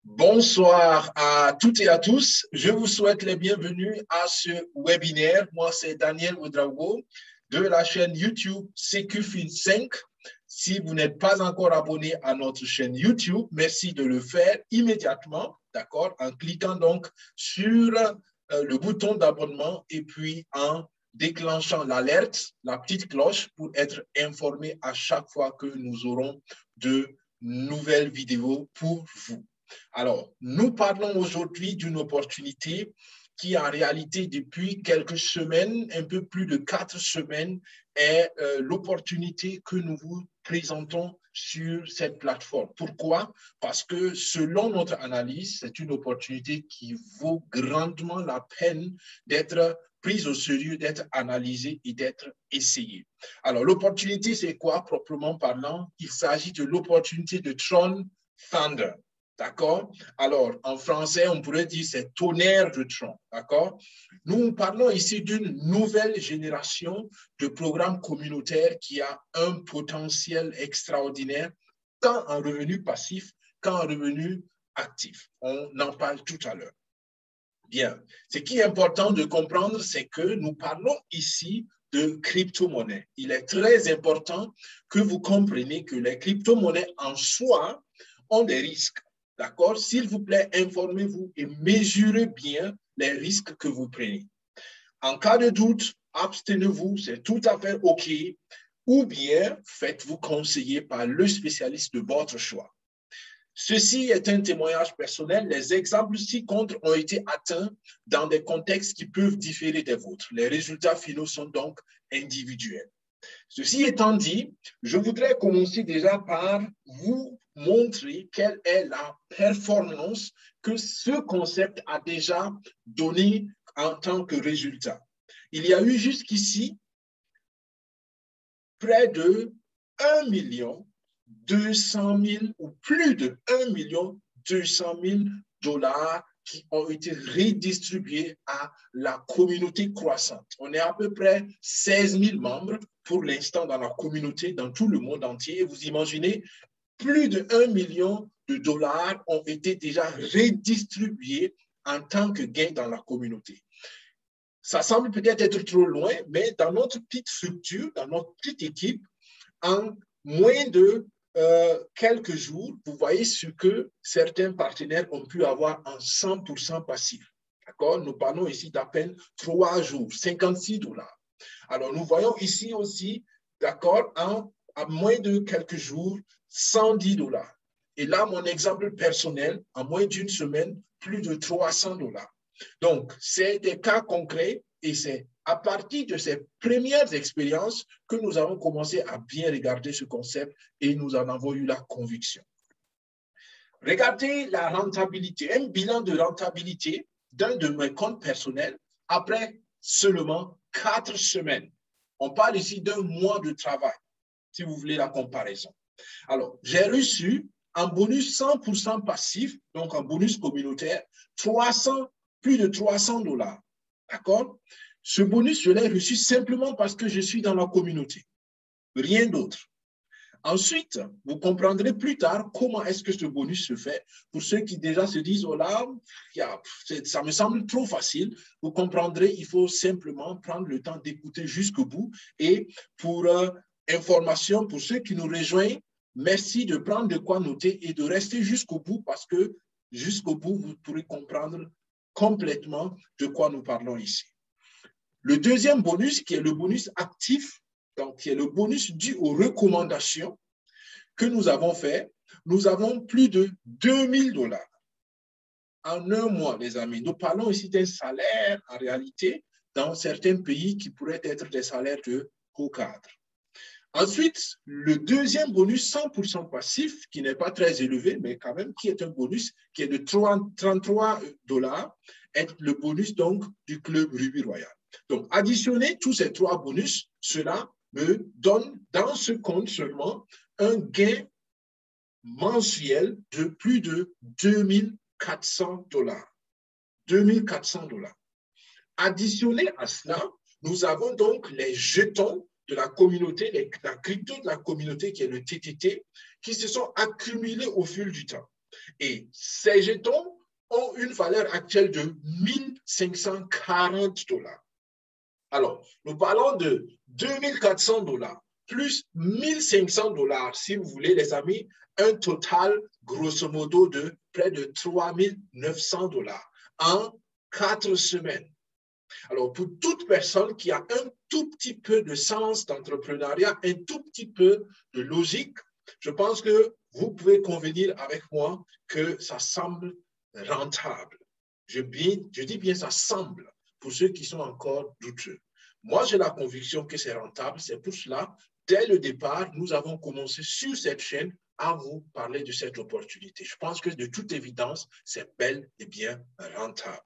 Bonsoir à toutes et à tous. Je vous souhaite les bienvenus à ce webinaire. Moi, c'est Daniel Ouedraogo de la chaîne YouTube CQFin5. Si vous n'êtes pas encore abonné à notre chaîne YouTube, merci de le faire immédiatement, d'accord, en cliquant donc sur le bouton d'abonnement et puis en déclenchant l'alerte, la petite cloche pour être informé à chaque fois que nous aurons de nouvelles vidéos pour vous. Alors, nous parlons aujourd'hui d'une opportunité qui, en réalité, depuis quelques semaines, un peu plus de 4 semaines, est l'opportunité que nous vous présentons sur cette plateforme. Pourquoi? Parce que selon notre analyse, c'est une opportunité qui vaut grandement la peine d'être prise au sérieux, d'être analysée et d'être essayée. Alors, l'opportunité, c'est quoi, proprement parlant? Il s'agit de l'opportunité de Tron Thunder. D'accord? Alors, en français, on pourrait dire c'est tonnerre de Tron. D'accord? Nous parlons ici d'une nouvelle génération de programmes communautaires qui a un potentiel extraordinaire, tant en revenu passif qu'en revenu actif. On en parle tout à l'heure. Bien. Ce qui est important de comprendre, c'est que nous parlons ici de crypto-monnaies. Il est très important que vous compreniez que les crypto-monnaies en soi ont des risques. D'accord? S'il vous plaît, informez-vous et mesurez bien les risques que vous prenez. En cas de doute, abstenez-vous, c'est tout à fait OK, ou bien faites-vous conseiller par le spécialiste de votre choix. Ceci est un témoignage personnel. Les exemples ci-contre ont été atteints dans des contextes qui peuvent différer des vôtres. Les résultats finaux sont donc individuels. Ceci étant dit, je voudrais commencer déjà par vous montrer quelle est la performance que ce concept a déjà donné en tant que résultat. Il y a eu jusqu'ici près de 1 200 000 ou plus de 1 200 000 dollars qui ont été redistribués à la communauté croissante. On est à peu près 16 000 membres pour l'instant dans la communauté, dans tout le monde entier. Et vous imaginez, plus de 1 million de dollars ont été déjà redistribués en tant que gain dans la communauté. Ça semble peut-être être trop loin, mais dans notre petite structure, dans notre petite équipe, en moins de quelques jours, vous voyez ce que certains partenaires ont pu avoir en 100% passif. D'accord? Nous parlons ici d'à peine 3 jours, 56 dollars. Alors, nous voyons ici aussi, d'accord, à moins de quelques jours, 110 dollars. Et là, mon exemple personnel, en moins d'une semaine, plus de 300 dollars. Donc, c'est des cas concrets et c'est à partir de ces premières expériences que nous avons commencé à bien regarder ce concept et nous en avons eu la conviction. Regardez la rentabilité, un bilan de rentabilité d'un de mes comptes personnels après seulement 4 semaines. On parle ici d'un mois de travail, si vous voulez la comparaison. Alors, j'ai reçu en bonus 100% passif, donc en bonus communautaire, plus de 300 dollars. D'accord? Ce bonus, je l'ai reçu simplement parce que je suis dans la communauté. Rien d'autre. Ensuite, vous comprendrez plus tard comment est-ce que ce bonus se fait. Pour ceux qui déjà se disent, oh là, ça me semble trop facile, vous comprendrez, il faut simplement prendre le temps d'écouter jusqu'au bout. Et pour information, pour ceux qui nous rejoignent, merci de prendre de quoi noter et de rester jusqu'au bout parce que jusqu'au bout, vous pourrez comprendre complètement de quoi nous parlons ici. Le deuxième bonus, qui est le bonus actif, donc qui est le bonus dû aux recommandations que nous avons fait, nous avons plus de 2000 dollars en un mois, les amis. Nous parlons ici d'un salaire, en réalité, dans certains pays qui pourraient être des salaires de haut cadre. Ensuite, le deuxième bonus 100% passif, qui n'est pas très élevé, mais quand même, qui est un bonus qui est de 33 dollars, est le bonus donc du club Ruby Royal. Donc, additionner tous ces 3 bonus, cela me donne dans ce compte seulement un gain mensuel de plus de 2400 dollars. 2400 dollars. Additionné à cela, nous avons donc les jetons de la communauté, la crypto de la communauté qui est le TTT, qui se sont accumulés au fil du temps. Et ces jetons ont une valeur actuelle de 1540 $. Alors, nous parlons de 2400 $ plus 1500 $, si vous voulez, les amis, un total, grosso modo, de près de 3900 $ en 4 semaines. Alors, pour toute personne qui a un tout petit peu de sens d'entrepreneuriat, un tout petit peu de logique, je pense que vous pouvez convenir avec moi que ça semble rentable. Je dis bien ça semble pour ceux qui sont encore douteux. Moi, j'ai la conviction que c'est rentable. C'est pour cela, dès le départ, nous avons commencé sur cette chaîne à vous parler de cette opportunité. Je pense que de toute évidence, c'est bel et bien rentable.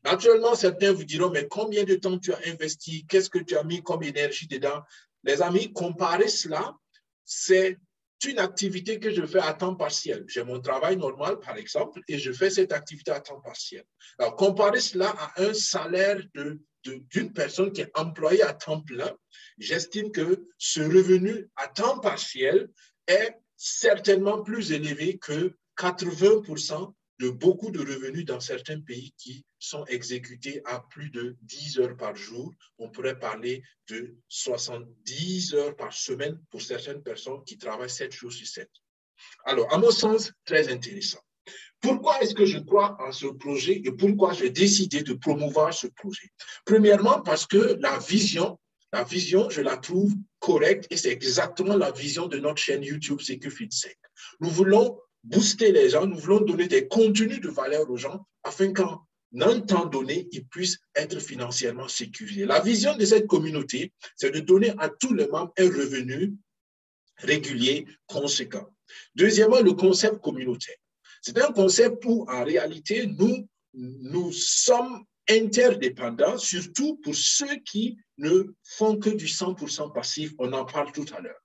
Naturellement, certains vous diront, mais combien de temps tu as investi? Qu'est-ce que tu as mis comme énergie dedans? Les amis, comparez cela, c'est une activité que je fais à temps partiel. J'ai mon travail normal, par exemple, et je fais cette activité à temps partiel. Alors, comparez cela à un salaire d'une personne qui est employée à temps plein. J'estime que ce revenu à temps partiel est certainement plus élevé que 80% de beaucoup de revenus dans certains pays qui sont exécutés à plus de 10 heures par jour. On pourrait parler de 70 heures par semaine pour certaines personnes qui travaillent 7 jours sur 7. Alors, à mon sens, très intéressant. Pourquoi est-ce que je crois en ce projet et pourquoi j'ai décidé de promouvoir ce projet? Premièrement, parce que la vision, je la trouve correcte et c'est exactement la vision de notre chaîne YouTube CQFit5. Nous voulons booster les gens, nous voulons donner des contenus de valeur aux gens afin qu'en un temps donné, ils puissent être financièrement sécurisés. La vision de cette communauté, c'est de donner à tous les membres un revenu régulier, conséquent. Deuxièmement, le concept communautaire. C'est un concept où, en réalité, nous sommes interdépendants, surtout pour ceux qui ne font que du 100% passif. On en parle tout à l'heure.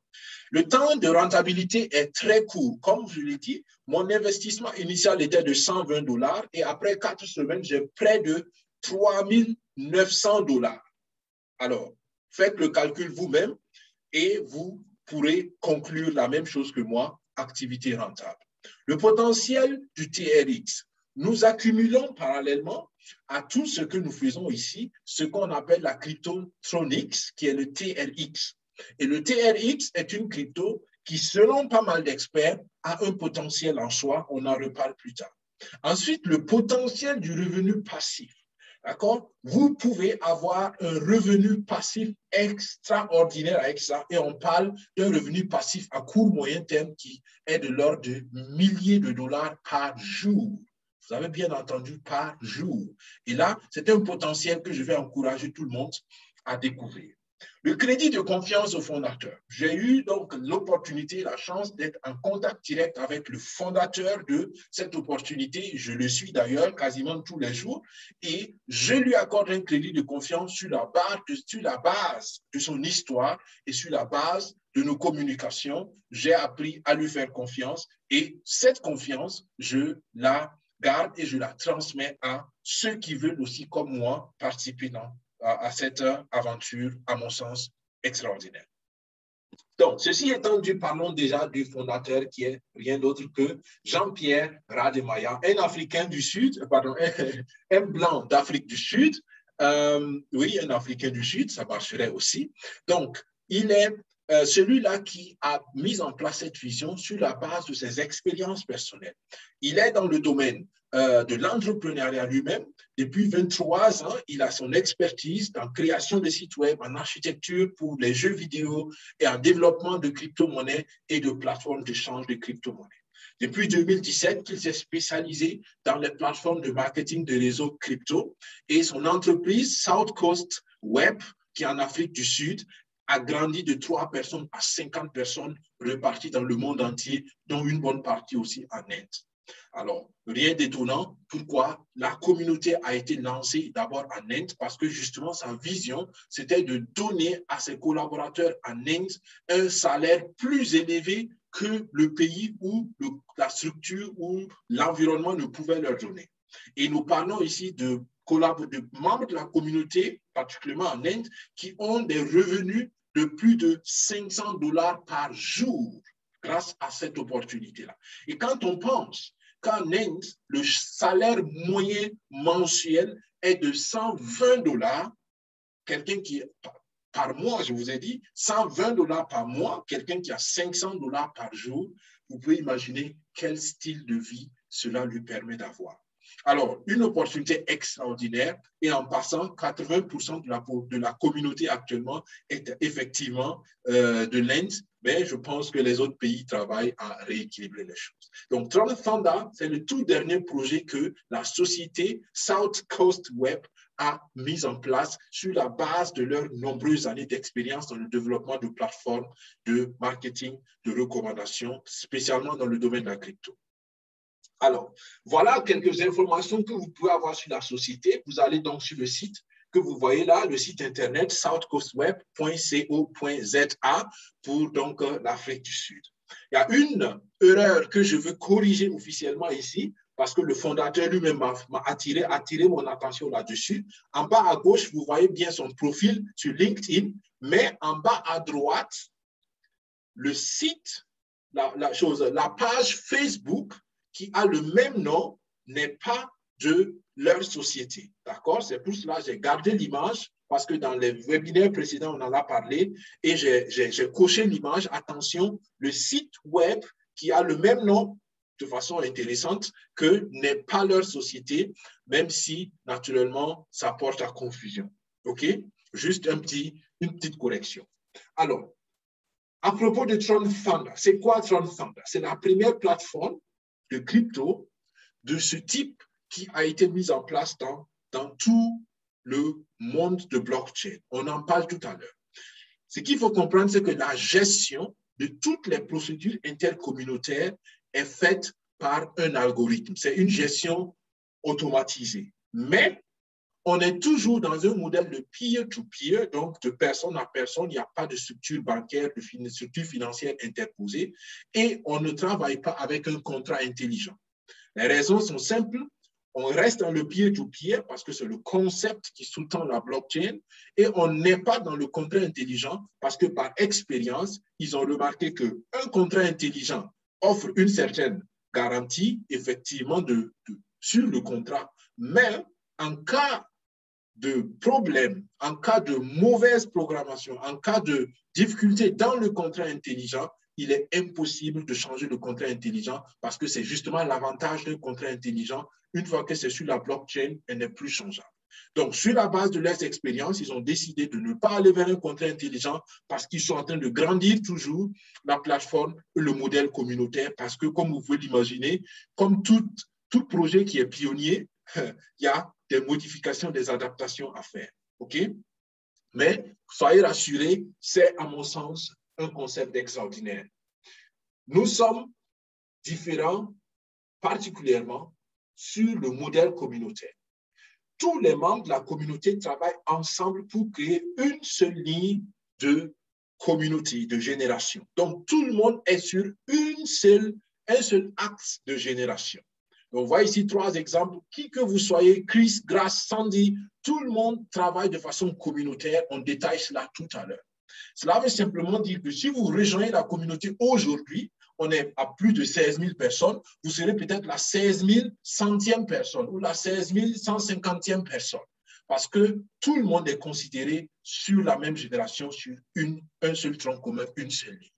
Le temps de rentabilité est très court. Comme je l'ai dit, mon investissement initial était de 120 $ et après 4 semaines, j'ai près de 3900 $. Alors, faites le calcul vous-même et vous pourrez conclure la même chose que moi, activité rentable. Le potentiel du TRX. Nous accumulons parallèlement à tout ce que nous faisons ici, ce qu'on appelle la cryptotronics, qui est le TRX. Et le TRX est une crypto qui, selon pas mal d'experts, a un potentiel en soi. On en reparle plus tard. Ensuite, le potentiel du revenu passif. D'accord? Vous pouvez avoir un revenu passif extraordinaire avec ça et on parle d'un revenu passif à court moyen terme qui est de l'ordre de milliers de dollars par jour. Vous avez bien entendu, par jour. Et là, c'est un potentiel que je vais encourager tout le monde à découvrir. Le crédit de confiance au fondateur. J'ai eu donc l'opportunité, la chance d'être en contact direct avec le fondateur de cette opportunité. Je le suis d'ailleurs quasiment tous les jours et je lui accorde un crédit de confiance sur la base de son histoire et sur la base de nos communications. J'ai appris à lui faire confiance et cette confiance, je la garde et je la transmets à ceux qui veulent aussi, comme moi, participer à cette aventure, à mon sens, extraordinaire. Donc, ceci étant dit, parlons déjà du fondateur qui est rien d'autre que Jean-Pierre Rademacher, un Africain du Sud, pardon, un blanc d'Afrique du Sud. Oui, un Africain du Sud, ça marcherait aussi. Donc, il est celui-là qui a mis en place cette vision sur la base de ses expériences personnelles. Il est dans le domaine de l'entrepreneuriat lui-même. Depuis 23 ans, il a son expertise en création de sites web, en architecture pour les jeux vidéo et en développement de crypto-monnaies et de plateformes d'échange de crypto-monnaies. Depuis 2017, il s'est spécialisé dans les plateformes de marketing de réseaux crypto et son entreprise South Coast Web, qui est en Afrique du Sud, a grandi de 3 personnes à 50 personnes reparties dans le monde entier, dont une bonne partie aussi en Inde. Alors, rien d'étonnant. Pourquoi? La communauté a été lancée d'abord en Inde parce que justement, sa vision, c'était de donner à ses collaborateurs en Inde un salaire plus élevé que le pays où la structure ou l'environnement ne pouvait leur donner. Et nous parlons ici de membres de la communauté, particulièrement en Inde, qui ont des revenus de plus de 500 $ par jour grâce à cette opportunité-là. Et quand on pense qu'en Inde, le salaire moyen mensuel est de $120. Quelqu'un qui, par mois, je vous ai dit, $120 par mois, quelqu'un qui a $500 par jour, vous pouvez imaginer quel style de vie cela lui permet d'avoir. Alors, une opportunité extraordinaire et en passant, 80% de la communauté actuellement est effectivement de l'Inde, mais je pense que les autres pays travaillent à rééquilibrer les choses. Donc, Tron Thunder, c'est le tout dernier projet que la société South Coast Web a mis en place sur la base de leurs nombreuses années d'expérience dans le développement de plateformes de marketing, de recommandation, spécialement dans le domaine de la crypto. Alors, voilà quelques informations que vous pouvez avoir sur la société. Vous allez donc sur le site que vous voyez là, le site internet southcoastweb.co.za pour donc l'Afrique du Sud. Il y a une erreur que je veux corriger officiellement ici, parce que le fondateur lui-même m'a attiré mon attention là-dessus. En bas à gauche, vous voyez bien son profil sur LinkedIn, mais en bas à droite, le site, la page Facebook qui a le même nom n'est pas de leur société. D'accord? C'est pour cela que j'ai gardé l'image, parce que dans les webinaires précédents, on en a parlé, et j'ai coché l'image. Attention, le site web qui a le même nom de façon intéressante que n'est pas leur société, même si, naturellement, ça porte à confusion. OK? Juste une petite correction. Alors, à propos de Tron Thunder, c'est quoi Tron Thunder? C'est la première plateforme de crypto de ce type qui a été mise en place dans tout le monde de blockchain. On en parle tout à l'heure. Ce qu'il faut comprendre, c'est que la gestion de toutes les procédures intercommunautaires est faite par un algorithme. C'est une gestion automatisée. Mais on est toujours dans un modèle de peer-to-peer, donc de personne à personne. Il n'y a pas de structure bancaire, de structure financière interposée, et on ne travaille pas avec un contrat intelligent. Les raisons sont simples. On reste dans le peer-to-peer parce que c'est le concept qui sous-tend la blockchain, et on n'est pas dans le contrat intelligent parce que par expérience, ils ont remarqué qu'un contrat intelligent offre une certaine garantie, effectivement, sur le contrat, mais en cas de problème, en cas de mauvaise programmation, en cas de difficulté dans le contrat intelligent, il est impossible de changer le contrat intelligent parce que c'est justement l'avantage d'un contrat intelligent. Une fois que c'est sur la blockchain, elle n'est plus changeable. Donc, sur la base de leurs expériences, ils ont décidé de ne pas aller vers un contrat intelligent parce qu'ils sont en train de grandir toujours la plateforme et le modèle communautaire parce que, comme vous pouvez l'imaginer, comme tout projet qui est pionnier, il y a des modifications, des adaptations à faire. OK? Mais soyez rassurés, c'est à mon sens un concept extraordinaire. Nous sommes différents particulièrement sur le modèle communautaire. Tous les membres de la communauté travaillent ensemble pour créer une seule ligne de communauté, de génération. Donc, tout le monde est sur un seul axe de génération. Donc, on voit ici 3 exemples. Qui que vous soyez, Chris, Grace, Sandy, tout le monde travaille de façon communautaire. On détaille cela tout à l'heure. Cela veut simplement dire que si vous rejoignez la communauté aujourd'hui, on est à plus de 16 000 personnes, vous serez peut-être la 16 100e personne ou la 16 150e personne. Parce que tout le monde est considéré sur la même génération, sur un seul tronc commun, une seule ligne.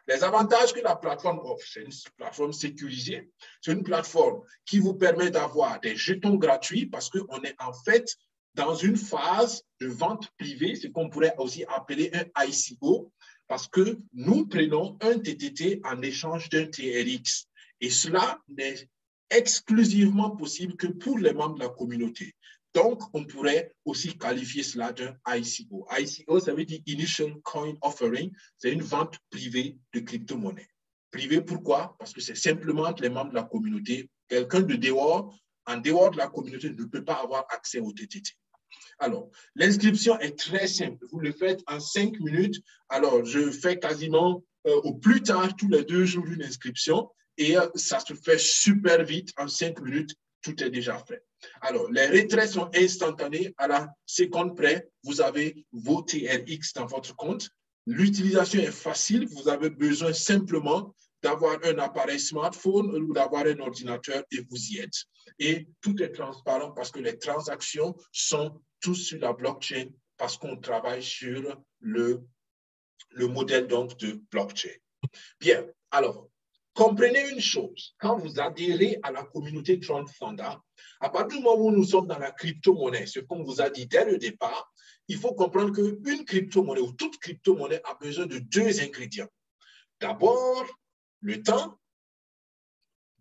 Les avantages que la plateforme offre, c'est une plateforme sécurisée, c'est une plateforme qui vous permet d'avoir des jetons gratuits parce qu'on est en fait dans une phase de vente privée, ce qu'on pourrait aussi appeler un ICO, parce que nous prenons un TTT en échange d'un TRX. Et cela n'est exclusivement possible que pour les membres de la communauté. Donc, on pourrait aussi qualifier cela d'un ICO. ICO, ça veut dire Initial Coin Offering. C'est une vente privée de crypto-monnaie. Privée, pourquoi? Parce que c'est simplement entre les membres de la communauté. Quelqu'un de dehors, en dehors de la communauté, ne peut pas avoir accès au TTT. Alors, l'inscription est très simple. Vous le faites en 5 minutes. Alors, je fais quasiment au plus tard tous les 2 jours une inscription et ça se fait super vite. En 5 minutes, tout est déjà fait. Alors, les retraits sont instantanés. À la seconde près, vous avez vos TRX dans votre compte. L'utilisation est facile. Vous avez besoin simplement d'avoir un appareil smartphone ou d'avoir un ordinateur et vous y êtes. Et tout est transparent parce que les transactions sont tous sur la blockchain parce qu'on travaille sur le modèle donc de blockchain. Bien, alors, comprenez une chose, quand vous adhérez à la communauté Tron Fonda, à partir du moment où nous sommes dans la crypto-monnaie, ce qu'on vous a dit dès le départ, il faut comprendre qu'une crypto-monnaie ou toute crypto-monnaie a besoin de deux ingrédients. D'abord, le temps.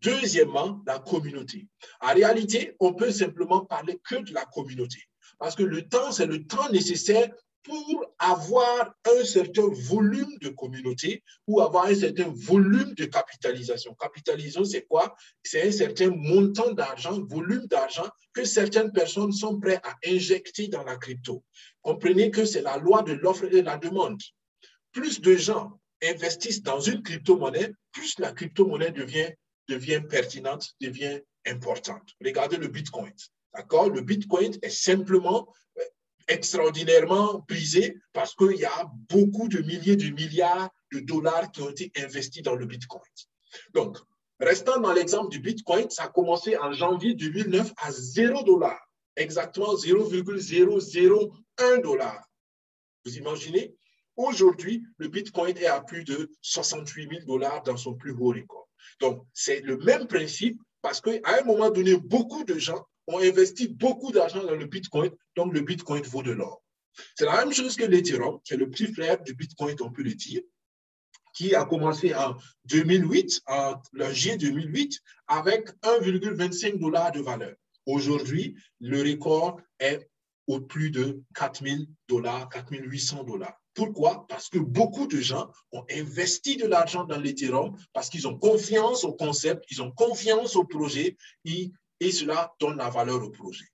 Deuxièmement, la communauté. En réalité, on peut simplement parler que de la communauté. Parce que le temps, c'est le temps nécessaire pour avoir un certain volume de communauté ou avoir un certain volume de capitalisation. Capitalisation, c'est quoi? C'est un certain montant d'argent, volume d'argent que certaines personnes sont prêtes à injecter dans la crypto. Comprenez que c'est la loi de l'offre et de la demande. Plus de gens investissent dans une crypto-monnaie, plus la crypto-monnaie devient pertinente, devient importante. Regardez le Bitcoin. D'accord? Le Bitcoin est simplement extraordinairement prisé parce qu'il y a beaucoup de milliers de milliards de dollars qui ont été investis dans le Bitcoin. Donc, restant dans l'exemple du Bitcoin, ça a commencé en janvier 2009 à $0, exactement 0,001 $. Vous imaginez? Aujourd'hui, le Bitcoin est à plus de 68 000 $ dans son plus haut record. Donc, c'est le même principe parce qu'à un moment donné, beaucoup de gens ont investi beaucoup d'argent dans le Bitcoin, donc le Bitcoin vaut de l'or. C'est la même chose que l'Ethereum, c'est le petit frère du Bitcoin, on peut le dire, qui a commencé en 2008, en juillet 2008, avec 1,25 $ de valeur. Aujourd'hui, le record est au plus de 4 000 $, 4 800 $. Pourquoi? Parce que beaucoup de gens ont investi de l'argent dans l'Ethereum parce qu'ils ont confiance au concept, ils ont confiance au projet et cela donne la valeur au projet.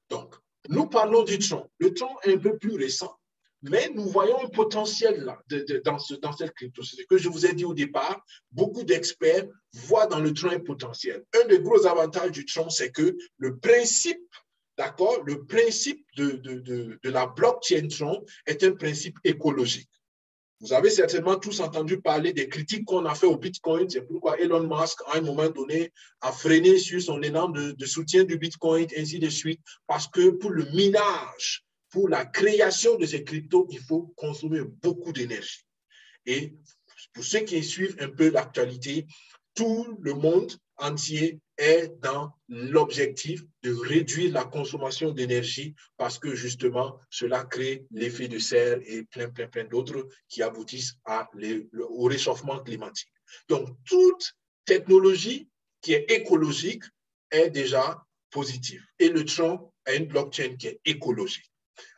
Donc, nous parlons du Tron. Le Tron est un peu plus récent, mais nous voyons un potentiel là, dans cette crypto. C'est ce que je vous ai dit au départ. Beaucoup d'experts voient dans le Tron un potentiel. Un des gros avantages du Tron, c'est que le principe, d'accord, le principe de la blockchain Tron est un principe écologique. Vous avez certainement tous entendu parler des critiques qu'on a fait au Bitcoin. C'est pourquoi Elon Musk, à un moment donné, a freiné sur son élan de soutien du Bitcoin, ainsi de suite, parce que pour le minage, pour la création de ces cryptos, il faut consommer beaucoup d'énergie. Et pour ceux qui suivent un peu l'actualité, tout le monde entier est dans l'objectif de réduire la consommation d'énergie parce que justement, cela crée l'effet de serre et plein d'autres qui aboutissent au réchauffement climatique. Donc, toute technologie qui est écologique est déjà positive. Et le Tron a une blockchain qui est écologique.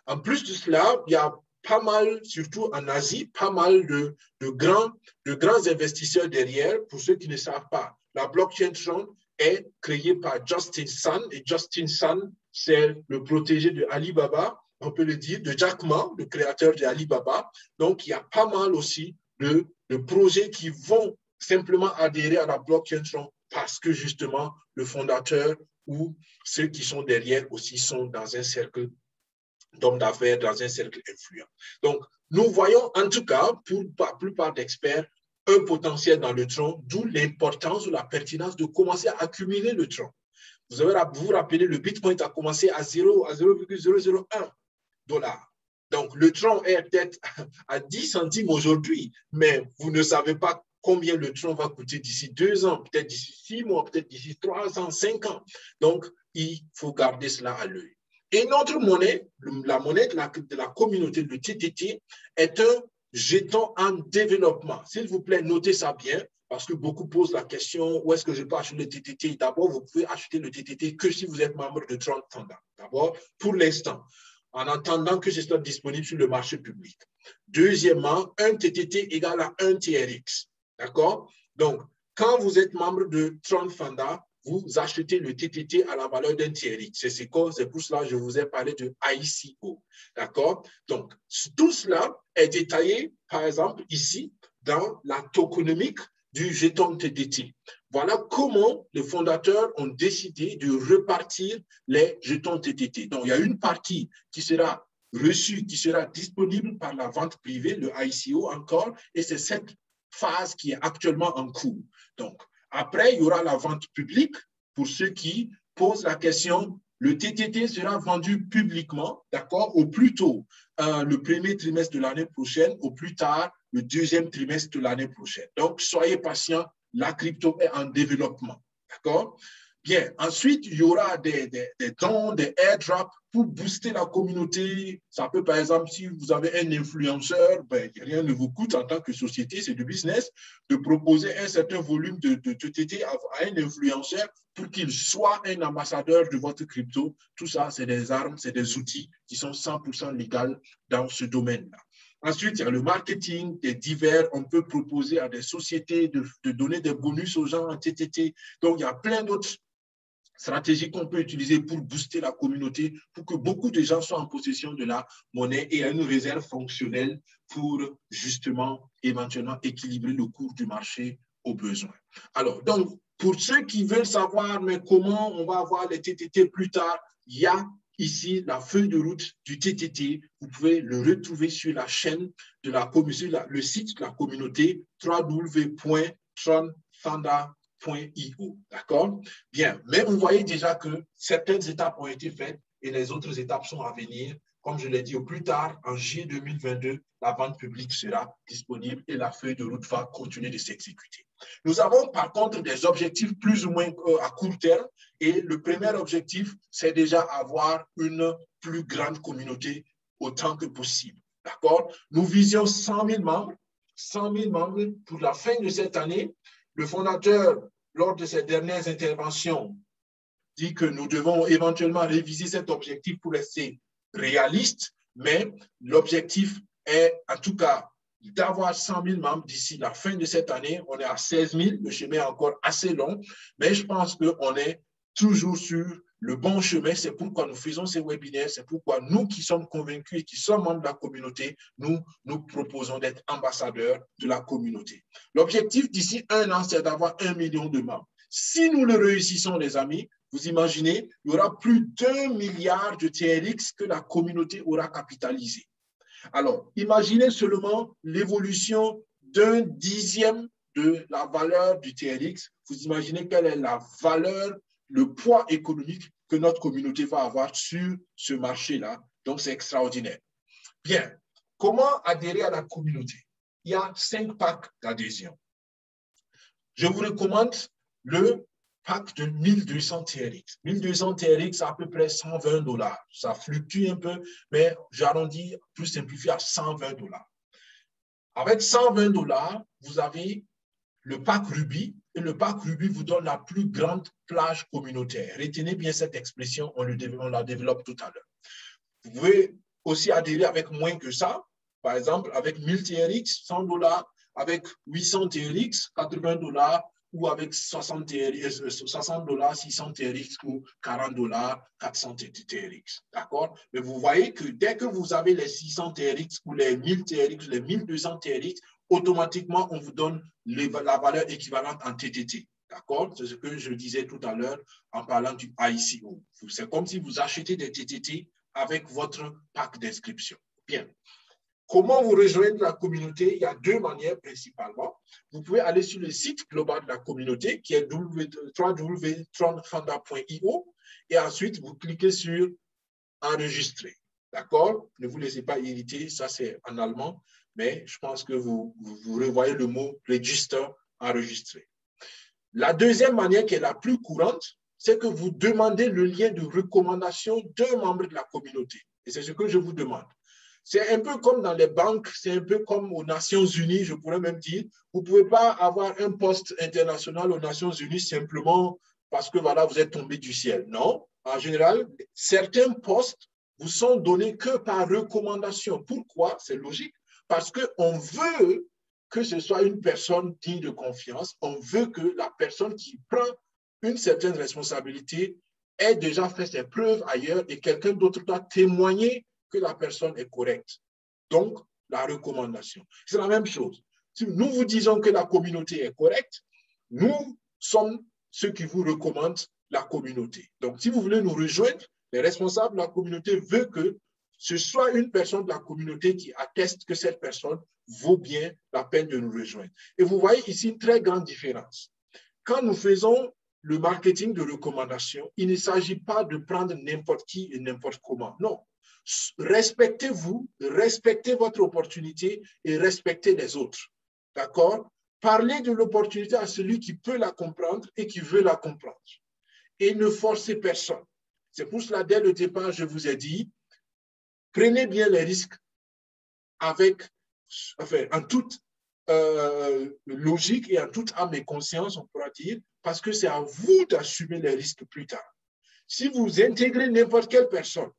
En plus de cela, il y a pas mal, surtout en Asie, pas mal de grands investisseurs derrière. Pour ceux qui ne savent pas, la blockchain Tron est créée par Justin Sun. Et Justin Sun, c'est le protégé de Alibaba, on peut le dire, de Jack Ma, le créateur de Alibaba. Donc, il y a pas mal aussi de projets qui vont simplement adhérer à la blockchain Tron parce que justement, le fondateur ou ceux qui sont derrière aussi sont dans un cercle d'hommes d'affaires, dans un cercle influent. Donc, nous voyons en tout cas, pour la plupart d'experts, un potentiel dans le Tron, d'où l'importance ou la pertinence de commencer à accumuler le Tron. Vous vous rappelez, le Bitcoin a commencé à 0,001 $. Donc, le Tron est peut-être à 10 centimes aujourd'hui, mais vous ne savez pas combien le Tron va coûter d'ici 2 ans, peut-être d'ici 6 mois, peut-être d'ici 3 ans, 5 ans. Donc, il faut garder cela à l'œil. Et notre monnaie, la monnaie de la communauté, le TTT, est un jeton en développement. S'il vous plaît, notez ça bien, parce que beaucoup posent la question, où est-ce que je peux acheter le TTT? D'abord, vous pouvez acheter le TTT que si vous êtes membre de Tron Fonda. D'abord, pour l'instant, en attendant que ce soit disponible sur le marché public. Deuxièmement, un TTT égale à un TRX. D'accord? Donc, quand vous êtes membre de Tron Fonda, vous achetez le TTT à la valeur d'un TRX. C'est pour cela que je vous ai parlé de ICO. D'accord? Donc, tout cela est détaillé, par exemple, ici, dans la tokenomique du jeton TTT. Voilà comment les fondateurs ont décidé de repartir les jetons TTT. Donc, il y a une partie qui sera reçue, qui sera disponible par la vente privée, le ICO encore, et c'est cette phase qui est actuellement en cours. Donc, après, il y aura la vente publique pour ceux qui posent la question. Le TTT sera vendu publiquement, d'accord, au plus tôt le premier trimestre de l'année prochaine, au plus tard le deuxième trimestre de l'année prochaine. Donc, soyez patients, la crypto est en développement, d'accord? Bien, ensuite, il y aura des dons, des airdrops pour booster la communauté. Ça peut, par exemple, si vous avez un influenceur, ben, rien ne vous coûte en tant que société, c'est du business, de proposer un certain volume de TTT à un influenceur pour qu'il soit un ambassadeur de votre crypto. Tout ça, c'est des armes, c'est des outils qui sont 100% légaux dans ce domaine-là. Ensuite, il y a le marketing, des divers. On peut proposer à des sociétés de donner des bonus aux gens en TTT. Donc, il y a plein d'autres stratégie qu'on peut utiliser pour booster la communauté, pour que beaucoup de gens soient en possession de la monnaie et une réserve fonctionnelle pour justement, éventuellement, équilibrer le cours du marché aux besoins. Alors, donc, pour ceux qui veulent savoir, mais comment on va avoir les TTT plus tard, il y a ici la feuille de route du TTT. Vous pouvez le retrouver sur la chaîne de la communauté, le site de la communauté www.tronthanda.io, d'accord? Bien, mais vous voyez déjà que certaines étapes ont été faites et les autres étapes sont à venir. Comme je l'ai dit, au plus tard, en juillet 2022, la vente publique sera disponible et la feuille de route va continuer de s'exécuter. Nous avons par contre des objectifs plus ou moins à court terme et le premier objectif, c'est déjà avoir une plus grande communauté autant que possible. D'accord? Nous visions 100 000 membres, 100 000 membres pour la fin de cette année. Le fondateur, lors de ses dernières interventions, dit que nous devons éventuellement réviser cet objectif pour rester réaliste, mais l'objectif est en tout cas d'avoir 100 000 membres d'ici la fin de cette année. On est à 16 000, le chemin est encore assez long, mais je pense qu'on est toujours sur le bon chemin. C'est pourquoi nous faisons ces webinaires, c'est pourquoi nous qui sommes convaincus et qui sommes membres de la communauté, nous proposons d'être ambassadeurs de la communauté. L'objectif d'ici un an, c'est d'avoir 1 million de membres. Si nous le réussissons, les amis, vous imaginez, il y aura plus d'1 milliard de TRX que la communauté aura capitalisé. Alors, imaginez seulement l'évolution d'un dixième de la valeur du TRX. Vous imaginez quelle est la valeur, le poids économique que notre communauté va avoir sur ce marché-là. Donc, c'est extraordinaire. Bien, comment adhérer à la communauté? Il y a 5 packs d'adhésion. Je vous recommande le pack de 1200 TRX. 1200 TRX, à peu près 120 $. Ça fluctue un peu, mais j'arrondis plus simplifié à 120 $. Avec 120 $, vous avez le pack Ruby, et le pack Ruby vous donne la plus grande plage communautaire. Retenez bien cette expression, on la développe tout à l'heure. Vous pouvez aussi adhérer avec moins que ça, par exemple avec 1000 TRX, 100 $, avec 800 TRX, 80 $, ou avec 60 $, 600 TRX ou 40 $, 400 TRX. D'accord? Mais vous voyez que dès que vous avez les 600 TRX ou les 1000 TRX, les 1200 TRX, automatiquement, on vous donne la valeur équivalente en TTT. D'accord? C'est ce que je disais tout à l'heure en parlant du ICO. C'est comme si vous achetez des TTT avec votre pack d'inscription. Bien. Comment vous rejoindre la communauté? Il y a 2 manières principalement. Vous pouvez aller sur le site global de la communauté qui est www.tronthanda.io et ensuite vous cliquez sur enregistrer. D'accord? Ne vous laissez pas irriter, ça c'est en allemand, mais je pense que vous revoyez le mot register, enregistrer. La deuxième manière qui est la plus courante, c'est que vous demandez le lien de recommandation d'un membre de la communauté. Et c'est ce que je vous demande. C'est un peu comme dans les banques, c'est un peu comme aux Nations Unies, je pourrais même dire. Vous ne pouvez pas avoir un poste international aux Nations Unies simplement parce que voilà, vous êtes tombé du ciel. Non, en général, certains postes vous sont donnés que par recommandation. Pourquoi? C'est logique. Parce qu'on veut que ce soit une personne digne de confiance. On veut que la personne qui prend une certaine responsabilité ait déjà fait ses preuves ailleurs et quelqu'un d'autre doit témoigner que la personne est correcte. Donc, la recommandation. C'est la même chose. Si nous vous disons que la communauté est correcte, nous sommes ceux qui vous recommandent la communauté. Donc, si vous voulez nous rejoindre, les responsables de la communauté veulent que ce soit une personne de la communauté qui atteste que cette personne vaut bien la peine de nous rejoindre. Et vous voyez ici une très grande différence. Quand nous faisons le marketing de recommandation, il ne s'agit pas de prendre n'importe qui et n'importe comment. Non. Respectez-vous, respectez votre opportunité et respectez les autres. D'accord? Parlez de l'opportunité à celui qui peut la comprendre et qui veut la comprendre. Et ne forcez personne. C'est pour cela, dès le départ, je vous ai dit, prenez bien les risques en toute logique et en toute âme et conscience, on pourra dire, parce que c'est à vous d'assumer les risques plus tard. Si vous intégrez n'importe quelle personne,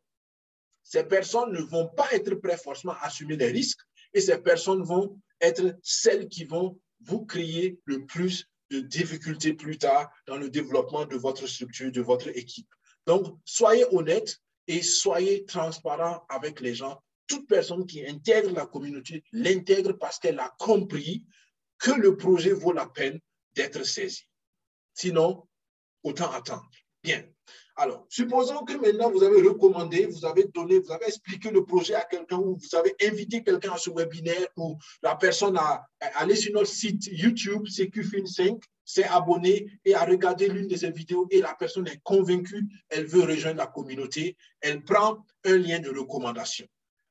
ces personnes ne vont pas être prêtes forcément à assumer les risques et ces personnes vont être celles qui vont vous créer le plus de difficultés plus tard dans le développement de votre structure, de votre équipe. Donc, soyez honnête et soyez transparent avec les gens. Toute personne qui intègre la communauté l'intègre parce qu'elle a compris que le projet vaut la peine d'être saisi. Sinon, autant attendre. Bien. Alors, supposons que maintenant vous avez recommandé, vous avez expliqué le projet à quelqu'un ou vous avez invité quelqu'un à ce webinaire ou la personne a allé sur notre site YouTube, CQFin5, s'est abonné et a regardé l'une de ces vidéos et la personne est convaincue, elle veut rejoindre la communauté, elle prend un lien de recommandation.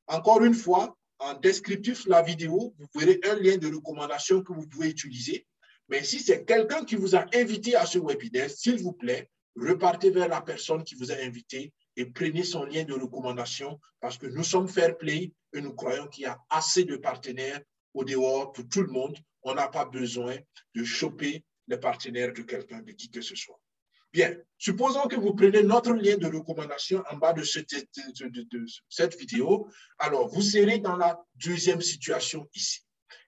Encore une fois, en descriptif de la vidéo, vous verrez un lien de recommandation que vous pouvez utiliser. Mais si c'est quelqu'un qui vous a invité à ce webinaire, s'il vous plaît, repartez vers la personne qui vous a invité et prenez son lien de recommandation parce que nous sommes fair play et nous croyons qu'il y a assez de partenaires au dehors pour tout le monde. On n'a pas besoin de choper les partenaires de quelqu'un, de qui que ce soit. Bien, supposons que vous prenez notre lien de recommandation en bas de cette vidéo. Alors, vous serez dans la deuxième situation ici.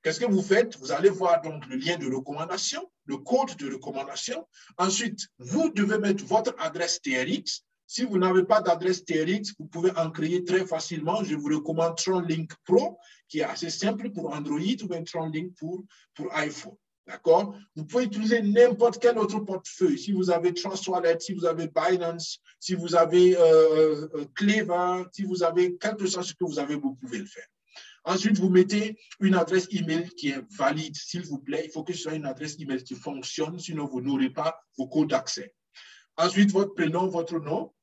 Qu'est-ce que vous faites? Vous allez voir donc le lien de recommandation, le code de recommandation. Ensuite, vous devez mettre votre adresse TRX. Si vous n'avez pas d'adresse TRX, vous pouvez en créer très facilement. Je vous recommande TronLink Pro, qui est assez simple pour Android, ou bien TronLink pour iPhone. D'accord? Vous pouvez utiliser n'importe quel autre portefeuille. Si vous avez TransWallet, si vous avez Binance, si vous avez Clever, si vous avez quelque chose que vous avez, vous pouvez le faire. Ensuite, vous mettez une adresse email qui est valide, s'il vous plaît. Il faut que ce soit une adresse email qui fonctionne, sinon vous n'aurez pas vos codes d'accès. Ensuite, votre prénom, votre nom,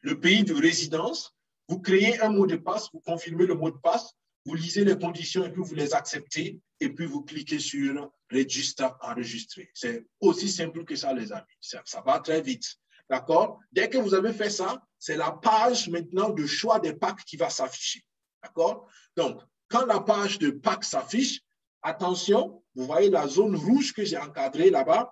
le pays de résidence. Vous créez un mot de passe, vous confirmez le mot de passe, vous lisez les conditions et puis vous les acceptez et puis vous cliquez sur Register, enregistrer. C'est aussi simple que ça, les amis. Ça va très vite. D'accord? Dès que vous avez fait ça, c'est la page maintenant de choix des packs qui va s'afficher. D'accord? Donc, quand la page de pack s'affiche, attention, vous voyez la zone rouge que j'ai encadrée là-bas.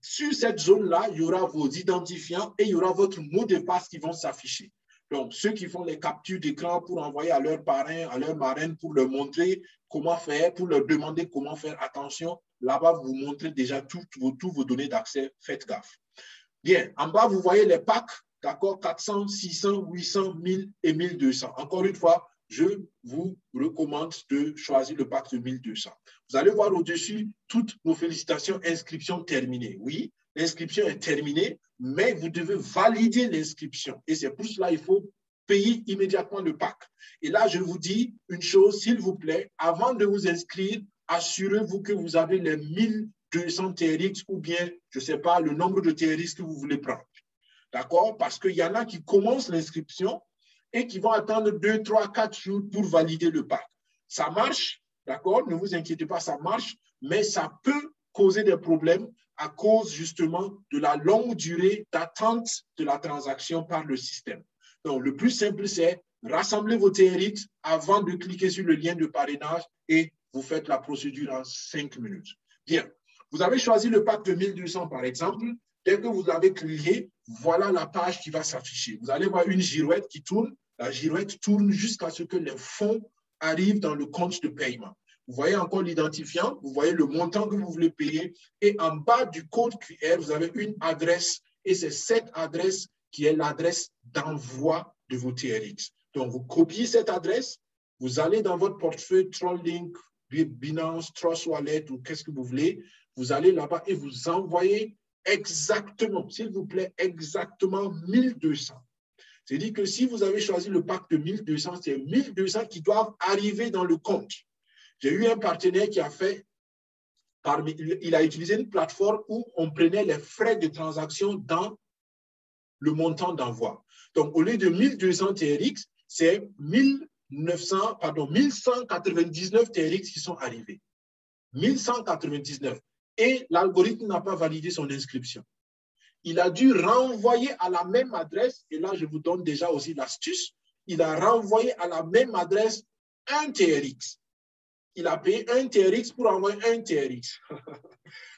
Sur cette zone-là, il y aura vos identifiants et il y aura votre mot de passe qui vont s'afficher. Donc, ceux qui font les captures d'écran pour envoyer à leur parrain, à leur marraine, pour leur montrer comment faire, pour leur demander comment faire, attention, là-bas, vous montrez déjà toutes vos données d'accès. Faites gaffe. Bien, en bas, vous voyez les packs, d'accord, 400, 600, 800, 1000 et 1200. Encore une fois, je vous recommande de choisir le pack de 1200. Vous allez voir au-dessus toutes nos félicitations, inscription terminée. Oui, l'inscription est terminée, mais vous devez valider l'inscription. Et c'est pour cela qu'il faut payer immédiatement le pack. Et là, je vous dis une chose, s'il vous plaît, avant de vous inscrire, assurez-vous que vous avez les 1200 TRX ou bien, je ne sais pas, le nombre de TRX que vous voulez prendre. D'accord? Parce qu'il y en a qui commencent l'inscription et qui vont attendre 2, 3, 4 jours pour valider le pack. Ça marche, d'accord? Ne vous inquiétez pas, ça marche, mais ça peut causer des problèmes à cause justement de la longue durée d'attente de la transaction par le système. Donc, le plus simple, c'est rassembler vos TRX avant de cliquer sur le lien de parrainage et vous faites la procédure en 5 minutes. Bien, vous avez choisi le pack de 1200 par exemple. Dès que vous avez cliqué, voilà la page qui va s'afficher. Vous allez voir une girouette qui tourne. La girouette tourne jusqu'à ce que les fonds arrivent dans le compte de paiement. Vous voyez encore l'identifiant, vous voyez le montant que vous voulez payer et en bas du code QR, vous avez une adresse et c'est cette adresse qui est l'adresse d'envoi de vos TRX. Donc, vous copiez cette adresse, vous allez dans votre portefeuille TronLink, Binance, Trust Wallet ou qu'est-ce que vous voulez, vous allez là-bas et vous envoyez exactement, s'il vous plaît, exactement 1200. C'est-à-dire que si vous avez choisi le pack de 1200, c'est 1200 qui doivent arriver dans le compte. J'ai eu un partenaire qui a fait, il a utilisé une plateforme où on prenait les frais de transaction dans le montant d'envoi. Donc, au lieu de 1200 TRX, c'est 1199 TRX qui sont arrivés. 1199. Et l'algorithme n'a pas validé son inscription. Il a dû renvoyer à la même adresse, et là, je vous donne déjà aussi l'astuce, il a renvoyé à la même adresse un TRX. Il a payé un TRX pour envoyer un TRX.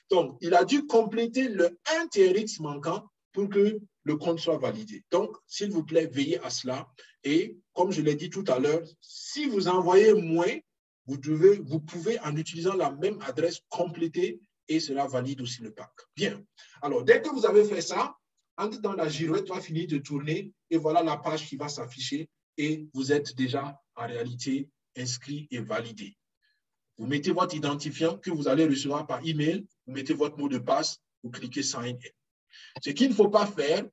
Donc, il a dû compléter le 1 TRX manquant pour que le compte soit validé. Donc, s'il vous plaît, veillez à cela. Et comme je l'ai dit tout à l'heure, si vous envoyez moins, vous pouvez, en utilisant la même adresse, compléter et cela valide aussi le pack. Bien. Alors, dès que vous avez fait ça, entre dans la girouette, va finir de tourner et voilà la page qui va s'afficher et vous êtes déjà en réalité inscrit et validé. Vous mettez votre identifiant que vous allez recevoir par email, vous mettez votre mot de passe, vous cliquez Sign in. Ce qu'il ne faut pas faire,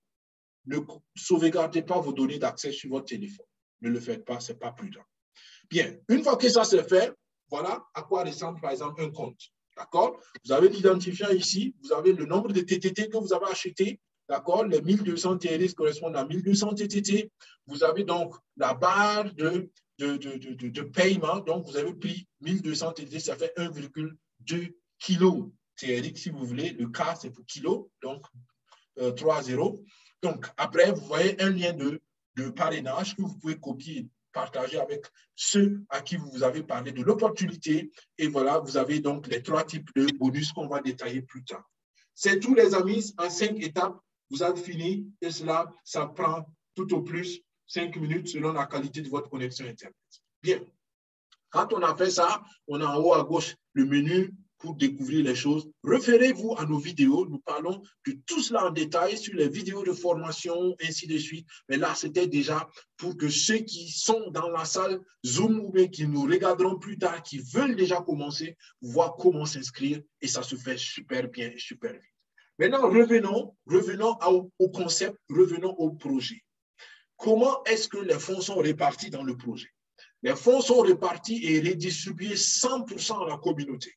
ne sauvegardez pas vos données d'accès sur votre téléphone. Ne le faites pas, ce n'est pas prudent. Bien, une fois que ça c'est fait, voilà à quoi ressemble par exemple un compte. D'accord? Vous avez l'identifiant ici, vous avez le nombre de TTT que vous avez acheté. D'accord? Les 1200 TRX correspondent à 1200 TTT. Vous avez donc la barre de paiement. Donc, vous avez pris 1200 TTT, ça fait 1,2 kg TRX si vous voulez. Le K, c'est pour kilo, donc 3 0. Donc, après, vous voyez un lien de parrainage que vous pouvez copier, partager avec ceux à qui vous avez parlé de l'opportunité. Et voilà, vous avez donc les 3 types de bonus qu'on va détailler plus tard. C'est tout, les amis, en 5 étapes. Vous avez fini et cela, ça prend tout au plus 5 minutes selon la qualité de votre connexion Internet. Bien. Quand on a fait ça, on a en haut à gauche le menu pour découvrir les choses. Référez-vous à nos vidéos. Nous parlons de tout cela en détail sur les vidéos de formation, ainsi de suite. Mais là, c'était déjà pour que ceux qui sont dans la salle Zoom ou bien qui nous regarderont plus tard, qui veulent déjà commencer, voient comment s'inscrire et ça se fait super bien et super vite. Maintenant, revenons au concept, revenons au projet. Comment est-ce que les fonds sont répartis dans le projet? Les fonds sont répartis et redistribués 100% à la communauté.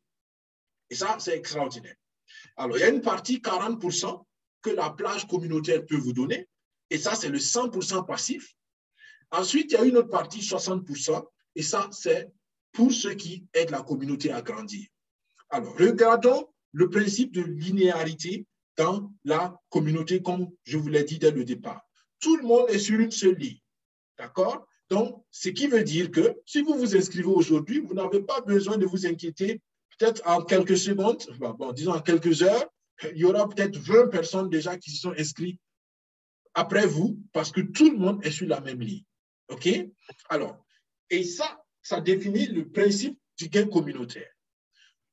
Et ça, c'est extraordinaire. Alors, il y a une partie, 40%, que la plage communautaire peut vous donner. Et ça, c'est le 100% passif. Ensuite, il y a une autre partie, 60%. Et ça, c'est pour ceux qui aident la communauté à grandir. Alors, regardons le principe de linéarité dans la communauté, comme je vous l'ai dit dès le départ. Tout le monde est sur une seule ligne. D'accord? Donc, ce qui veut dire que si vous vous inscrivez aujourd'hui, vous n'avez pas besoin de vous inquiéter. Peut-être en quelques secondes, bon, disons en quelques heures, il y aura peut-être 20 personnes déjà qui se sont inscrites après vous parce que tout le monde est sur la même ligne. OK? Alors, et ça définit le principe du gain communautaire.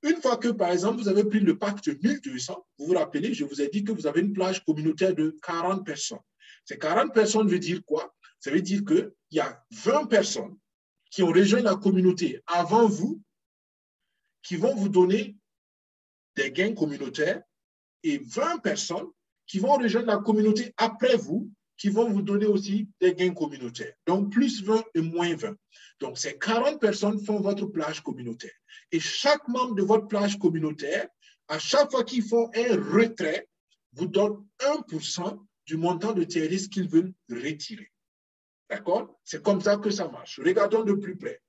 Une fois que, par exemple, vous avez pris le pack de 1200, vous vous rappelez, je vous ai dit que vous avez une plage communautaire de 40 personnes. Ces 40 personnes veut dire quoi? Ça veut dire qu'il y a 20 personnes qui ont rejoint la communauté avant vous, qui vont vous donner des gains communautaires, et 20 personnes qui vont rejoindre la communauté après vous, qui vont vous donner aussi des gains communautaires. Donc, plus 20 et moins 20. Donc, ces 40 personnes font votre plage communautaire. Et chaque membre de votre plage communautaire, à chaque fois qu'ils font un retrait, vous donne 1% du montant de TRX qu'ils veulent retirer. D'accord? C'est comme ça que ça marche. Regardons de plus près.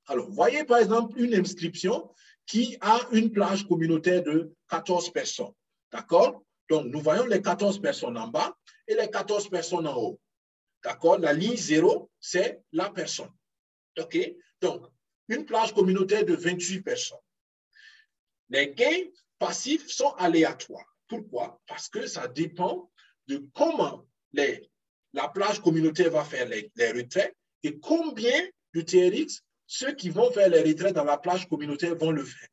Alors, voyez par exemple une inscription qui a une plage communautaire de 14 personnes. D'accord? Donc, nous voyons les 14 personnes en bas et les 14 personnes en haut. D'accord? La ligne 0, c'est la personne. OK? Donc, une plage communautaire de 28 personnes. Les gains passifs sont aléatoires. Pourquoi? Parce que ça dépend de comment la plage communautaire va faire les retraits et combien de TRX ceux qui vont faire les retraits dans la plage communautaire vont le faire.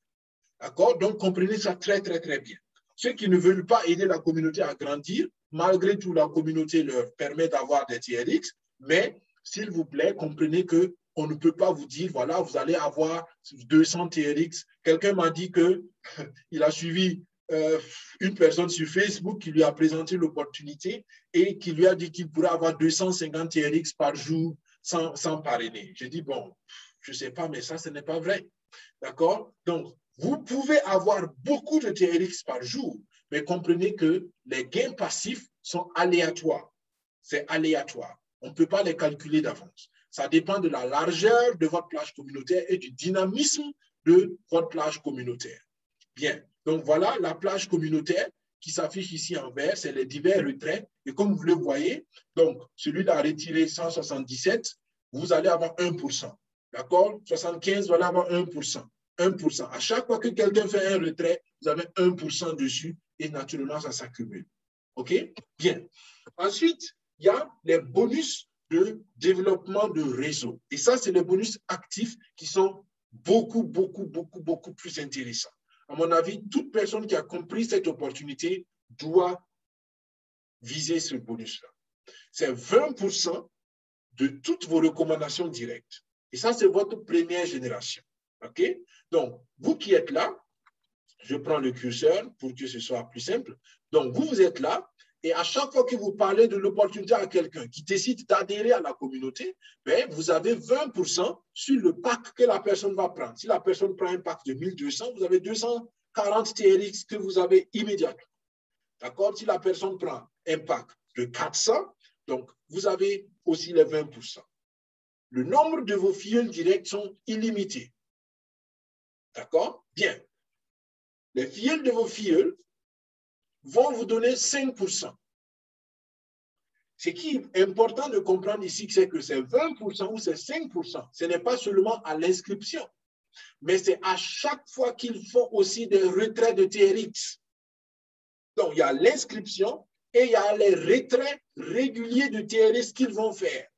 D'accord? Donc, comprenez ça très, très, très bien. Ceux qui ne veulent pas aider la communauté à grandir, malgré tout, la communauté leur permet d'avoir des TRX, mais s'il vous plaît, comprenez qu'on ne peut pas vous dire, voilà, vous allez avoir 200 TRX. Quelqu'un m'a dit qu'il a suivi une personne sur Facebook qui lui a présenté l'opportunité et qui lui a dit qu'il pourrait avoir 250 TRX par jour sans parrainer. J'ai dit, bon, je ne sais pas, mais ça, ce n'est pas vrai. D'accord? Donc, vous pouvez avoir beaucoup de TRX par jour, mais comprenez que les gains passifs sont aléatoires. C'est aléatoire. On ne peut pas les calculer d'avance. Ça dépend de la largeur de votre plage communautaire et du dynamisme de votre plage communautaire. Bien, donc voilà la plage communautaire qui s'affiche ici en vert, c'est les divers retraits. Et comme vous le voyez, donc celui-là a retiré 177, vous allez avoir 1%. D'accord? 75, vous allez avoir 1%. 1%. À chaque fois que quelqu'un fait un retrait, vous avez 1% dessus et naturellement, ça s'accumule. OK? Bien. Ensuite, il y a les bonus de développement de réseau. Et ça, c'est les bonus actifs qui sont beaucoup plus intéressants. À mon avis, toute personne qui a compris cette opportunité doit viser ce bonus-là. C'est 20% de toutes vos recommandations directes. Et ça, c'est votre première génération. OK? Donc, vous qui êtes là, je prends le curseur pour que ce soit plus simple. Donc, vous êtes là et à chaque fois que vous parlez de l'opportunité à quelqu'un qui décide d'adhérer à la communauté, ben, vous avez 20% sur le pack que la personne va prendre. Si la personne prend un pack de 1200, vous avez 240 TRX que vous avez immédiatement. D'accord? Si la personne prend un pack de 400, donc vous avez aussi les 20%. Le nombre de vos filleuls directs sont illimités. D'accord? Bien. Les filleuls de vos filleuls vont vous donner 5%. Ce qui est important de comprendre ici, c'est que c'est 20% ou c'est 5%. Ce n'est pas seulement à l'inscription, mais c'est à chaque fois qu'ils font aussi des retraits de TRX. Donc, il y a l'inscription et il y a les retraits réguliers de TRX qu'ils vont faire.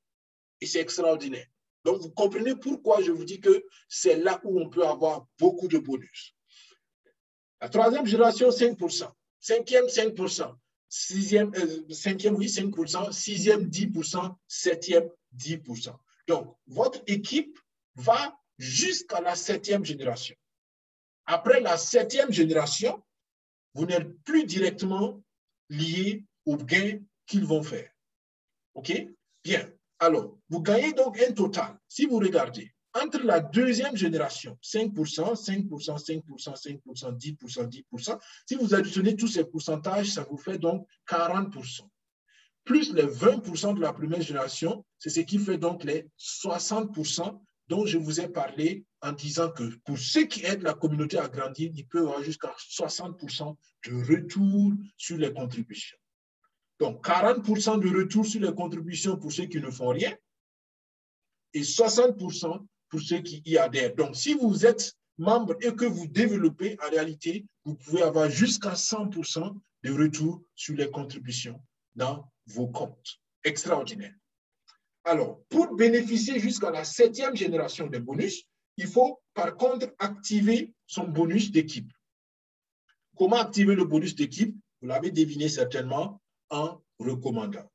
Et c'est extraordinaire. Donc, vous comprenez pourquoi je vous dis que c'est là où on peut avoir beaucoup de bonus. La troisième génération, 5%. Cinquième, 5%. Cinquième, oui, 5%. Sixième, 10%. Septième, 10%. Donc, votre équipe va jusqu'à la 7e génération. Après la 7e génération, vous n'êtes plus directement lié aux gains qu'ils vont faire. OK? Bien. Alors, vous gagnez donc un total. Si vous regardez, entre la 2e génération, 5%, 5%, 5%, 5%, 10%, 10%, si vous additionnez tous ces pourcentages, ça vous fait donc 40%. Plus les 20% de la première génération, c'est ce qui fait donc les 60% dont je vous ai parlé en disant que pour ceux qui aident la communauté à grandir, il peut y avoir jusqu'à 60% de retour sur les contributions. Donc, 40% de retour sur les contributions pour ceux qui ne font rien et 60% pour ceux qui y adhèrent. Donc, si vous êtes membre et que vous développez, en réalité, vous pouvez avoir jusqu'à 100% de retour sur les contributions dans vos comptes. Extraordinaire. Alors, pour bénéficier jusqu'à la 7e génération des bonus, il faut par contre activer son bonus d'équipe. Comment activer le bonus d'équipe? Vous l'avez deviné certainement en recommandant.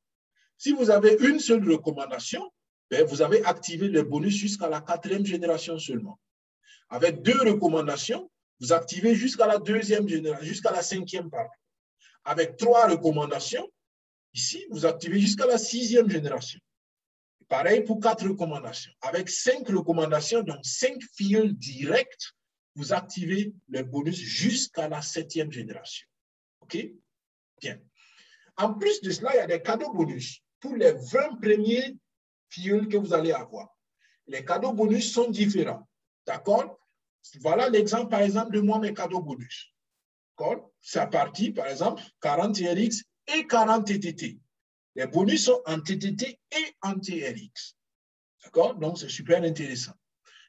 Si vous avez une seule recommandation, ben vous avez activé le bonus jusqu'à la 4e génération seulement. Avec 2 recommandations, vous activez jusqu'à la 2e génération, jusqu'à la 5e, pardon. Avec 3 recommandations, ici, vous activez jusqu'à la 6e génération. Pareil pour 4 recommandations. Avec 5 recommandations, donc 5 filleuls directs, vous activez le bonus jusqu'à la 7e génération. OK? Bien. En plus de cela, il y a des cadeaux bonus pour les 20 premiers filleuls que vous allez avoir. Les cadeaux bonus sont différents. D'accord? Voilà l'exemple, par exemple, de moi, mes cadeaux bonus. D'accord? C'est à partir, par exemple, 40 TRX et 40 TTT. Les bonus sont en TTT et en TRX. D'accord? Donc, c'est super intéressant.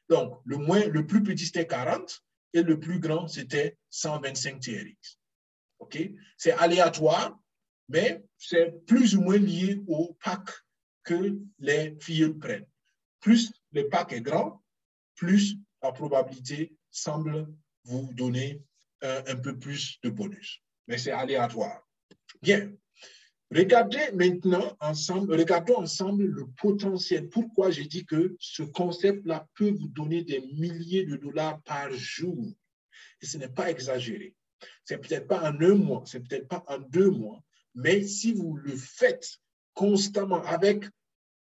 Donc, le plus petit, c'était 40 et le plus grand, c'était 125 TRX. OK? C'est aléatoire, mais c'est plus ou moins lié au pack que les filles prennent. Plus le pack est grand, plus la probabilité semble vous donner un peu plus de bonus. Mais c'est aléatoire. Bien. Regardons ensemble le potentiel. Pourquoi j'ai dit que ce concept-là peut vous donner des milliers de dollars par jour. Et ce n'est pas exagéré. C'est peut-être pas en 1 mois, c'est peut-être pas en 2 mois, mais si vous le faites constamment avec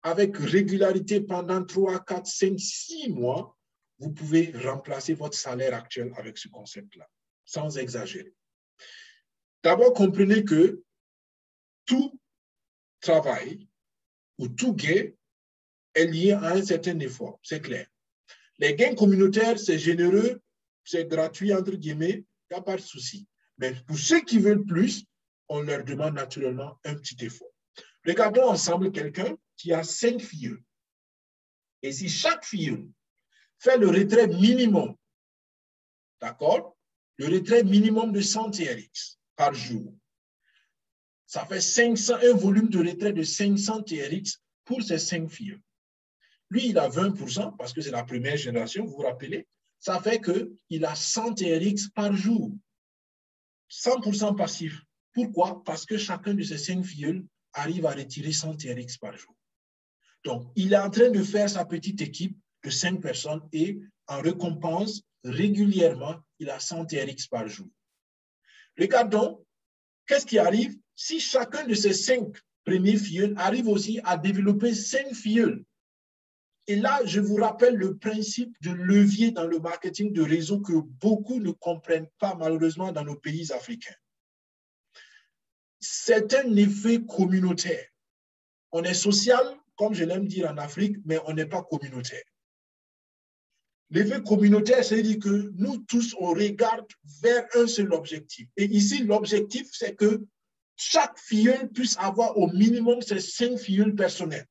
régularité pendant 3, 4, 5, 6 mois, vous pouvez remplacer votre salaire actuel avec ce concept-là, sans exagérer. D'abord, comprenez que tout travail ou tout gain est lié à un certain effort, c'est clair. Les gains communautaires, c'est généreux, c'est gratuit, entre guillemets, il n'y a pas de souci. Mais pour ceux qui veulent plus, on leur demande naturellement un petit effort. Regardons ensemble quelqu'un qui a 5 filles. Et si chaque fille fait le retrait minimum, d'accord, le retrait minimum de 100 TRX par jour, ça fait 500, un volume de retrait de 500 TRX pour ces 5 filles. Lui, il a 20% parce que c'est la première génération, vous vous rappelez. Ça fait qu'il a 100 TRX par jour. 100% passif. Pourquoi? Parce que chacun de ces 5 filles arrive à retirer 100 TRX par jour. Donc, il est en train de faire sa petite équipe de 5 personnes et en récompense, régulièrement, il a 100 TRX par jour. Regardons, qu'est-ce qui arrive si chacun de ces 5 premiers filles arrive aussi à développer 5 filles. Et là, je vous rappelle le principe de levier dans le marketing de réseau que beaucoup ne comprennent pas malheureusement dans nos pays africains. C'est un effet communautaire. On est social, comme je l'aime dire en Afrique, mais on n'est pas communautaire. L'effet communautaire, c'est-à-dire que nous tous, on regarde vers un seul objectif. Et ici, l'objectif, c'est que chaque filleule puisse avoir au minimum ses 5 filleuls personnelles.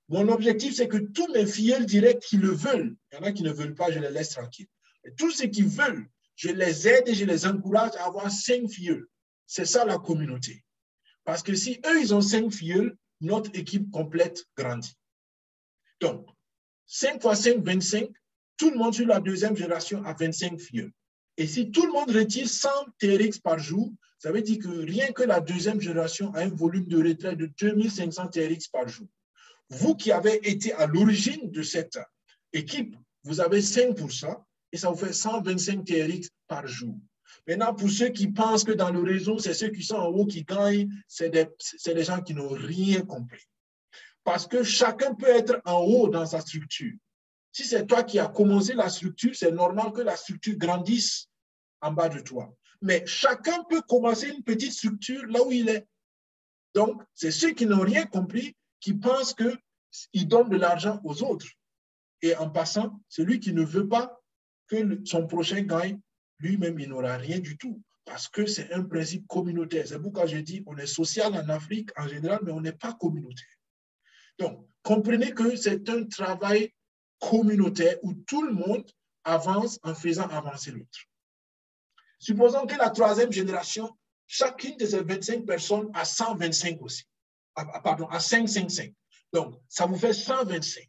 Mon objectif, c'est que tous mes filleuls directs qui le veulent, il y en a qui ne veulent pas, je les laisse tranquilles. Et tous ceux qui veulent, je les aide et je les encourage à avoir 5 filleuls. C'est ça la communauté. Parce que si eux, ils ont 5 filleuls, notre équipe complète grandit. Donc, 5 fois 5, 25, tout le monde sur la deuxième génération a 25 filleuls. Et si tout le monde retire 100 TRX par jour, ça veut dire que rien que la deuxième génération a un volume de retrait de 2500 TRX par jour. Vous qui avez été à l'origine de cette équipe, vous avez 5% et ça vous fait 125 TRX par jour. Maintenant, pour ceux qui pensent que dans le réseau, c'est ceux qui sont en haut qui gagnent, c'est des gens qui n'ont rien compris. Parce que chacun peut être en haut dans sa structure. Si c'est toi qui as commencé la structure, c'est normal que la structure grandisse en bas de toi. Mais chacun peut commencer une petite structure là où il est. Donc, c'est ceux qui n'ont rien compris qui pensent qu'il donne de l'argent aux autres. Et en passant, celui qui ne veut pas que son prochain gagne, lui-même, il n'aura rien du tout. Parce que c'est un principe communautaire. C'est pourquoi je dis on est social en Afrique en général, mais on n'est pas communautaire. Donc, comprenez que c'est un travail communautaire où tout le monde avance en faisant avancer l'autre. Supposons que la troisième génération, chacune de ces 25 personnes a 125 aussi. Pardon, à 555. Donc, ça vous fait 125.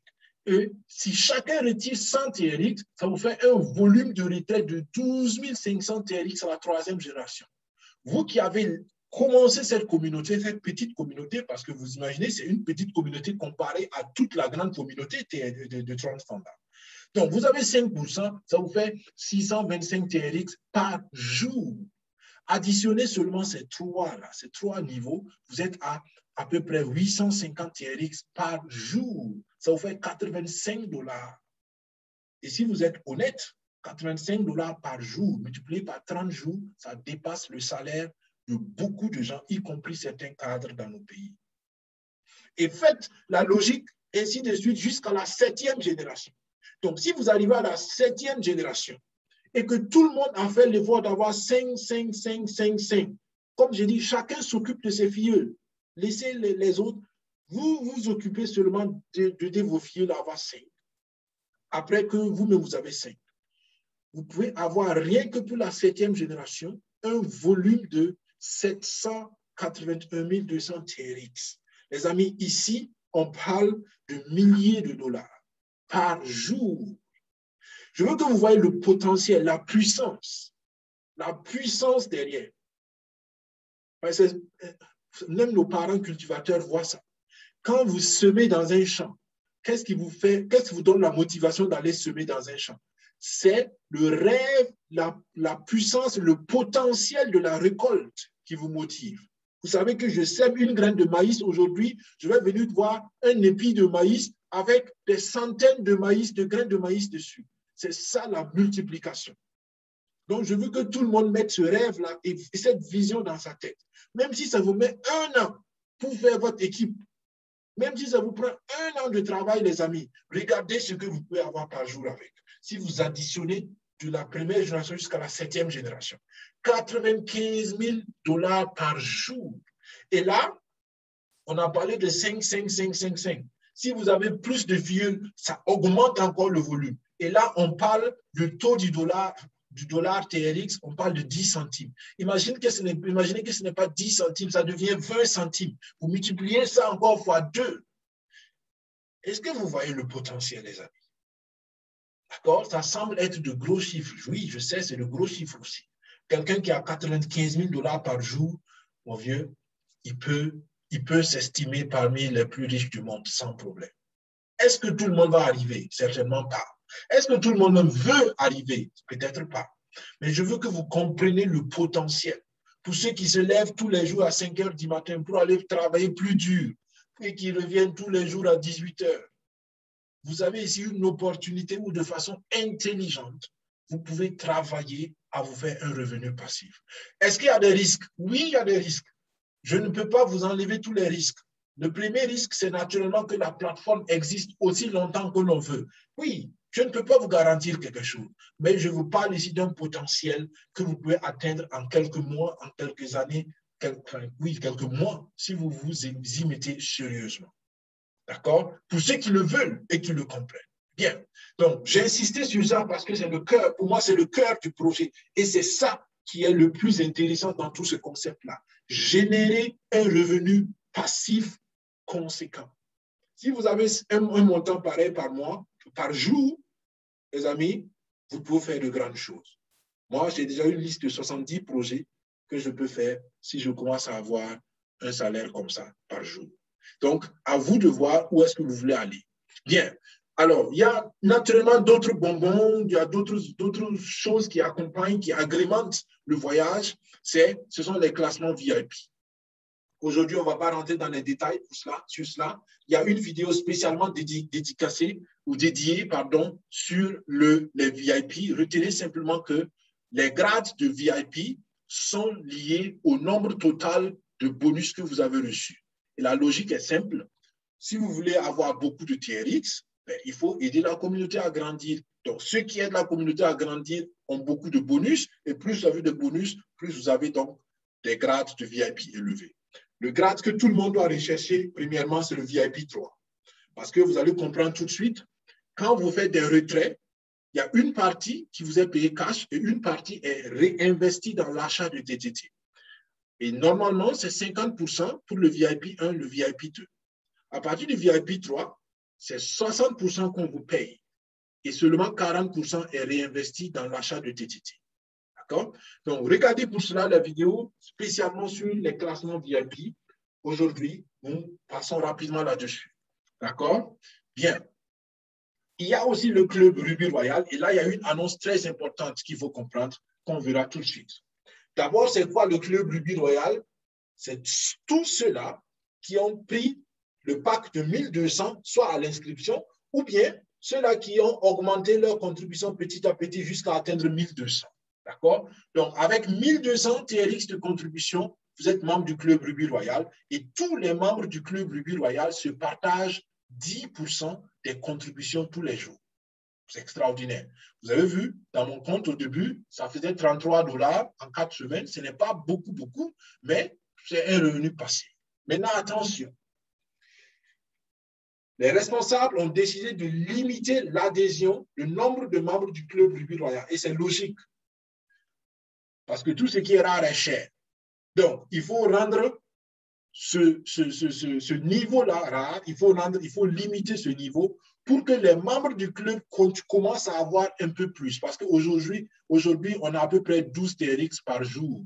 Et si chacun retire 100 TRX, ça vous fait un volume de retrait de 12 500 TRX à la troisième génération. Vous qui avez commencé cette communauté, cette petite communauté, parce que vous imaginez, c'est une petite communauté comparée à toute la grande communauté de Tron Standard. Donc, vous avez 5%, ça vous fait 625 TRX par jour. Additionnez seulement ces 3-là, ces 3 niveaux, vous êtes à peu près 850 TRX par jour. Ça vous fait 85 $. Et si vous êtes honnête, 85 $ par jour, multiplié par 30 jours, ça dépasse le salaire de beaucoup de gens, y compris certains cadres dans nos pays. Et faites la logique ainsi de suite jusqu'à la 7e génération. Donc, si vous arrivez à la 7e génération et que tout le monde a fait l'effort d'avoir 5, comme j'ai dit, chacun s'occupe de ses filles. Laissez les autres. Vous vous occupez seulement de vos filles à avoir 5. Après que vous-même, vous avez 5. Vous pouvez avoir rien que pour la 7e génération un volume de 781 200 TRX. Les amis, ici, on parle de milliers de dollars par jour. Je veux que vous voyez le potentiel, la puissance derrière. Parce que même nos parents cultivateurs voient ça. Quand vous semez dans un champ, qu'est-ce qui vous donne la motivation d'aller semer dans un champ? C'est le rêve, la puissance, le potentiel de la récolte qui vous motive. Vous savez que je sème une graine de maïs aujourd'hui, je vais venir voir un épi de maïs, avec des centaines de maïs, de grains de maïs dessus. C'est ça la multiplication. Donc, je veux que tout le monde mette ce rêve-là et cette vision dans sa tête. Même si ça vous met 1 an pour faire votre équipe, même si ça vous prend 1 an de travail, les amis, regardez ce que vous pouvez avoir par jour avec. Si vous additionnez de la première génération jusqu'à la 7e génération, 95 000 $ par jour. Et là, on a parlé de 5, 5, 5, 5, 5. Si vous avez plus de vieux, ça augmente encore le volume. Et là, on parle du taux du dollar TRX, on parle de 10 centimes. Imaginez que ce n'est pas 10 centimes, ça devient 20 centimes. Vous multipliez ça encore fois 2. Est-ce que vous voyez le potentiel, les amis? D'accord? Ça semble être de gros chiffres. Oui, je sais, c'est de gros chiffres aussi. Quelqu'un qui a 95 000 $ par jour, mon vieux, il peut s'estimer parmi les plus riches du monde sans problème. Est-ce que tout le monde va arriver? Certainement pas. Est-ce que tout le monde même veut arriver? Peut-être pas. Mais je veux que vous compreniez le potentiel. Pour ceux qui se lèvent tous les jours à 5 heures du matin pour aller travailler plus dur, et qui reviennent tous les jours à 18 heures, vous avez ici une opportunité où de façon intelligente, vous pouvez travailler à vous faire un revenu passif. Est-ce qu'il y a des risques? Oui, il y a des risques. Je ne peux pas vous enlever tous les risques. Le premier risque, c'est naturellement que la plateforme existe aussi longtemps que l'on veut. Oui, je ne peux pas vous garantir quelque chose, mais je vous parle ici d'un potentiel que vous pouvez atteindre en quelques mois, en quelques années, quelques mois, si vous vous y mettez sérieusement. D'accord? Pour ceux qui le veulent et qui le comprennent. Bien. Donc, j'ai insisté sur ça parce que c'est le cœur, pour moi, c'est le cœur du projet. Et c'est ça qui est le plus intéressant dans tout ce concept-là. Générer un revenu passif conséquent. Si vous avez un montant pareil par mois, par jour, les amis, vous pouvez faire de grandes choses. Moi, j'ai déjà une liste de 70 projets que je peux faire si je commence à avoir un salaire comme ça par jour. Donc, à vous de voir où est-ce que vous voulez aller. Bien. Alors, il y a naturellement d'autres bonbons, il y a d'autres choses qui accompagnent, qui agrémentent le voyage. Ce sont les classements VIP. Aujourd'hui, on ne va pas rentrer dans les détails sur cela. Il y a une vidéo spécialement dédicacée ou dédiée, sur les VIP. Retenez simplement que les grades de VIP sont liés au nombre total de bonus que vous avez reçus. Et la logique est simple. Si vous voulez avoir beaucoup de TRX, il faut aider la communauté à grandir. Donc, ceux qui aident la communauté à grandir ont beaucoup de bonus. Et plus vous avez de bonus, plus vous avez donc des grades de VIP élevés. Le grade que tout le monde doit rechercher, premièrement, c'est le VIP 3. Parce que vous allez comprendre tout de suite, quand vous faites des retraits, il y a une partie qui vous est payée cash et une partie est réinvestie dans l'achat de TTT. Et normalement, c'est 50% pour le VIP 1, le VIP 2. À partir du VIP 3, c'est 60% qu'on vous paye et seulement 40% est réinvesti dans l'achat de TTT. D'accord? Donc, regardez pour cela la vidéo spécialement sur les classements VIP. Aujourd'hui, nous passons rapidement là-dessus. D'accord? Bien. Il y a aussi le club Ruby Royal et là, il y a une annonce très importante qu'il faut comprendre qu'on verra tout de suite. D'abord, c'est quoi le club Ruby Royal? C'est tous ceux-là qui ont pris le pack de 1200, soit à l'inscription, ou bien ceux-là qui ont augmenté leur contribution petit à petit jusqu'à atteindre 1200. D'accord? Donc, avec 1200 TRX de contribution, vous êtes membre du club Ruby Royal et tous les membres du club Ruby Royal se partagent 10% des contributions tous les jours. C'est extraordinaire. Vous avez vu, dans mon compte au début, ça faisait 33 $ en 4 semaines. Ce n'est pas beaucoup, mais c'est un revenu passé. Maintenant, attention. Les responsables ont décidé de limiter l'adhésion, le nombre de membres du club Ruby Royal. Et c'est logique. Parce que tout ce qui est rare est cher. Donc, il faut rendre ce niveau-là rare, il faut limiter ce niveau pour que les membres du club commencent à avoir un peu plus. Parce qu'aujourd'hui, on a à peu près 12 TRX par jour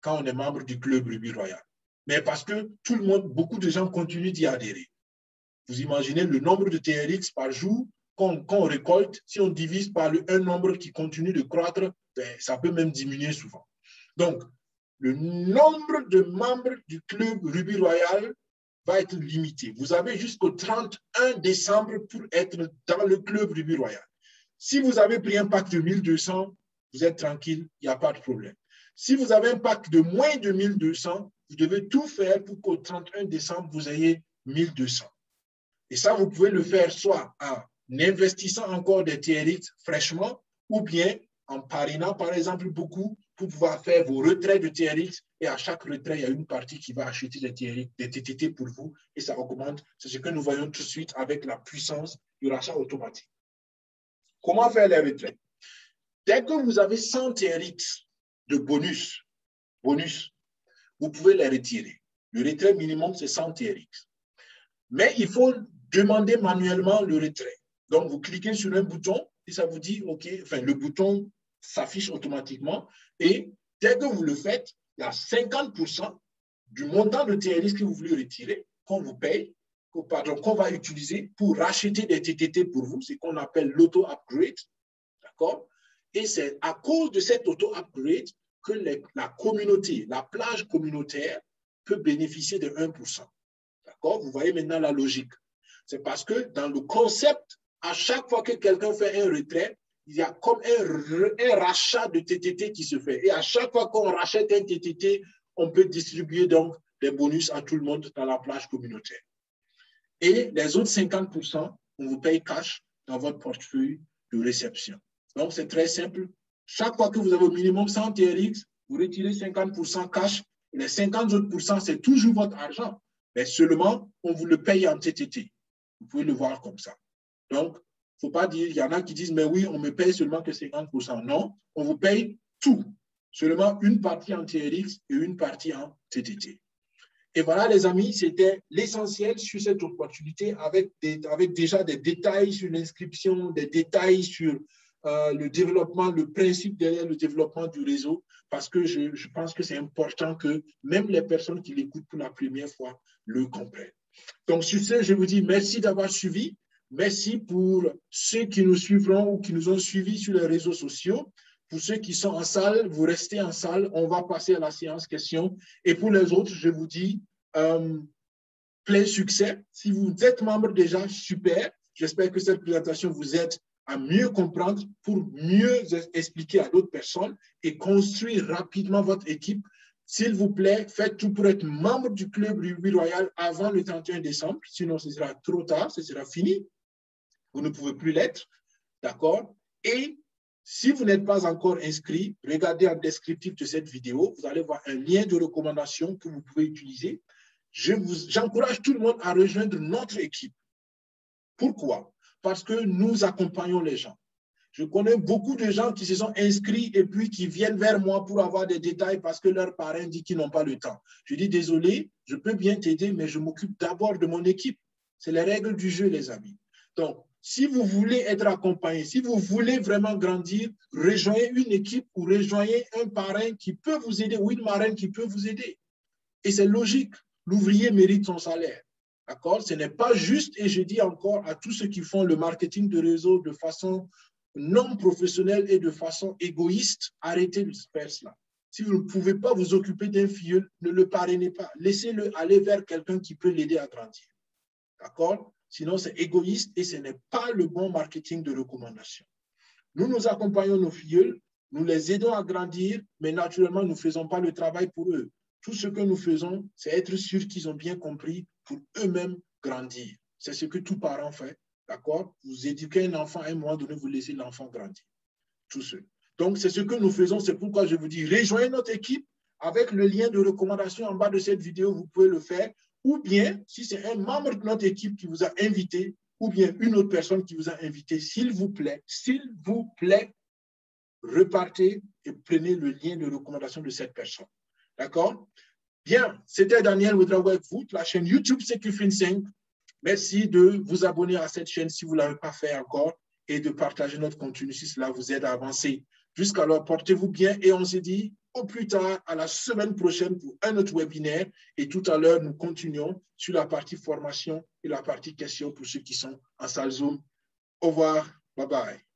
quand on est membre du club Ruby Royal. Mais parce que tout le monde, beaucoup de gens continuent d'y adhérer. Vous imaginez le nombre de TRX par jour qu'on récolte, si on divise par un nombre qui continue de croître, ça peut même diminuer souvent. Donc, le nombre de membres du club Ruby Royal va être limité. Vous avez jusqu'au 31 décembre pour être dans le club Rubis Royal. Si vous avez pris un pack de 1200, vous êtes tranquille, il n'y a pas de problème. Si vous avez un pack de moins de 1200, vous devez tout faire pour qu'au 31 décembre, vous ayez 1200. Et ça, vous pouvez le faire soit en investissant encore des TRX fraîchement ou bien en parinant, par exemple, beaucoup pour pouvoir faire vos retraits de TRX. Et à chaque retrait, il y a une partie qui va acheter des TRX, des TTT pour vous et ça augmente. C'est ce que nous voyons tout de suite avec la puissance du rachat automatique. Comment faire les retraits? Dès que vous avez 100 TRX de bonus, vous pouvez les retirer. Le retrait minimum, c'est 100 TRX. Mais il faut demander manuellement le retrait. Donc, vous cliquez sur un bouton et ça vous dit, OK, enfin, le bouton s'affiche automatiquement. Et dès que vous le faites, il y a 50% du montant de TRX que vous voulez retirer, qu'on vous paye, qu'on va utiliser pour racheter des TTT pour vous, c'est qu'on appelle l'auto-upgrade. D'accord? Et c'est à cause de cet auto-upgrade que la communauté, la plage communautaire peut bénéficier de 1%. D'accord? Vous voyez maintenant la logique. C'est parce que dans le concept, à chaque fois que quelqu'un fait un retrait, il y a comme un rachat de TTT qui se fait. Et à chaque fois qu'on rachète un TTT, on peut distribuer donc des bonus à tout le monde dans la plage communautaire. Et les autres 50%, on vous paye cash dans votre portefeuille de réception. Donc, c'est très simple. Chaque fois que vous avez au minimum 100 TRX, vous retirez 50% cash. Et les 50 autres pourcents, c'est toujours votre argent. Mais seulement, on vous le paye en TTT. Vous pouvez le voir comme ça. Donc, il ne faut pas dire, il y en a qui disent, mais oui, on me paye seulement que 50%. Non, on vous paye tout. Seulement une partie en TRX et une partie en TTT. Et voilà, les amis, c'était l'essentiel sur cette opportunité avec déjà des détails sur l'inscription, des détails sur le développement, le principe derrière le développement du réseau, parce que je pense que c'est important que même les personnes qui l'écoutent pour la première fois le comprennent. Donc, sur ce, je vous dis merci d'avoir suivi. Merci pour ceux qui nous suivront ou qui nous ont suivis sur les réseaux sociaux. Pour ceux qui sont en salle, vous restez en salle. On va passer à la séance questions. Et pour les autres, je vous dis plein succès. Si vous êtes membre déjà, super. J'espère que cette présentation vous aide à mieux comprendre pour mieux expliquer à d'autres personnes et construire rapidement votre équipe. S'il vous plaît, faites tout pour être membre du club Rubis Royal avant le 31 décembre. Sinon, ce sera trop tard, ce sera fini. Vous ne pouvez plus l'être. D'accord? Et si vous n'êtes pas encore inscrit, regardez en descriptif de cette vidéo. Vous allez voir un lien de recommandation que vous pouvez utiliser. J'encourage tout le monde à rejoindre notre équipe. Pourquoi? Parce que nous accompagnons les gens. Je connais beaucoup de gens qui se sont inscrits et puis qui viennent vers moi pour avoir des détails parce que leur parrain dit qu'ils n'ont pas le temps. Je dis désolé, je peux bien t'aider, mais je m'occupe d'abord de mon équipe. C'est les règles du jeu, les amis. Donc, si vous voulez être accompagné, si vous voulez vraiment grandir, rejoignez une équipe ou rejoignez un parrain qui peut vous aider ou une marraine qui peut vous aider. Et c'est logique, l'ouvrier mérite son salaire. D'accord? Ce n'est pas juste, et je dis encore à tous ceux qui font le marketing de réseau de façon non professionnelle et de façon égoïste, arrêtez de faire cela. Si vous ne pouvez pas vous occuper d'un filleul, ne le parrainez pas. Laissez-le aller vers quelqu'un qui peut l'aider à grandir. D'accord? Sinon, c'est égoïste et ce n'est pas le bon marketing de recommandation. Nous, nous accompagnons nos filleuls, nous les aidons à grandir, mais naturellement, nous ne faisons pas le travail pour eux. Tout ce que nous faisons, c'est être sûr qu'ils ont bien compris pour eux-mêmes grandir. C'est ce que tout parent fait. D'accord? Vous éduquez un enfant, à un moment donné, vous laissez l'enfant grandir. Tout seul. Donc, c'est ce que nous faisons. C'est pourquoi je vous dis, rejoignez notre équipe avec le lien de recommandation en bas de cette vidéo. Vous pouvez le faire. Ou bien, si c'est un membre de notre équipe qui vous a invité, ou bien une autre personne qui vous a invité, s'il vous plaît, repartez et prenez le lien de recommandation de cette personne. D'accord? Bien, c'était Daniel Ouedraogo avec vous, la chaîne YouTube CQFin5. Merci de vous abonner à cette chaîne si vous ne l'avez pas fait encore et de partager notre contenu si cela vous aide à avancer. Jusqu'alors, portez-vous bien et on se dit au plus tard à la semaine prochaine pour un autre webinaire. Et tout à l'heure, nous continuons sur la partie formation et la partie questions pour ceux qui sont en salle Zoom. Au revoir. Bye bye.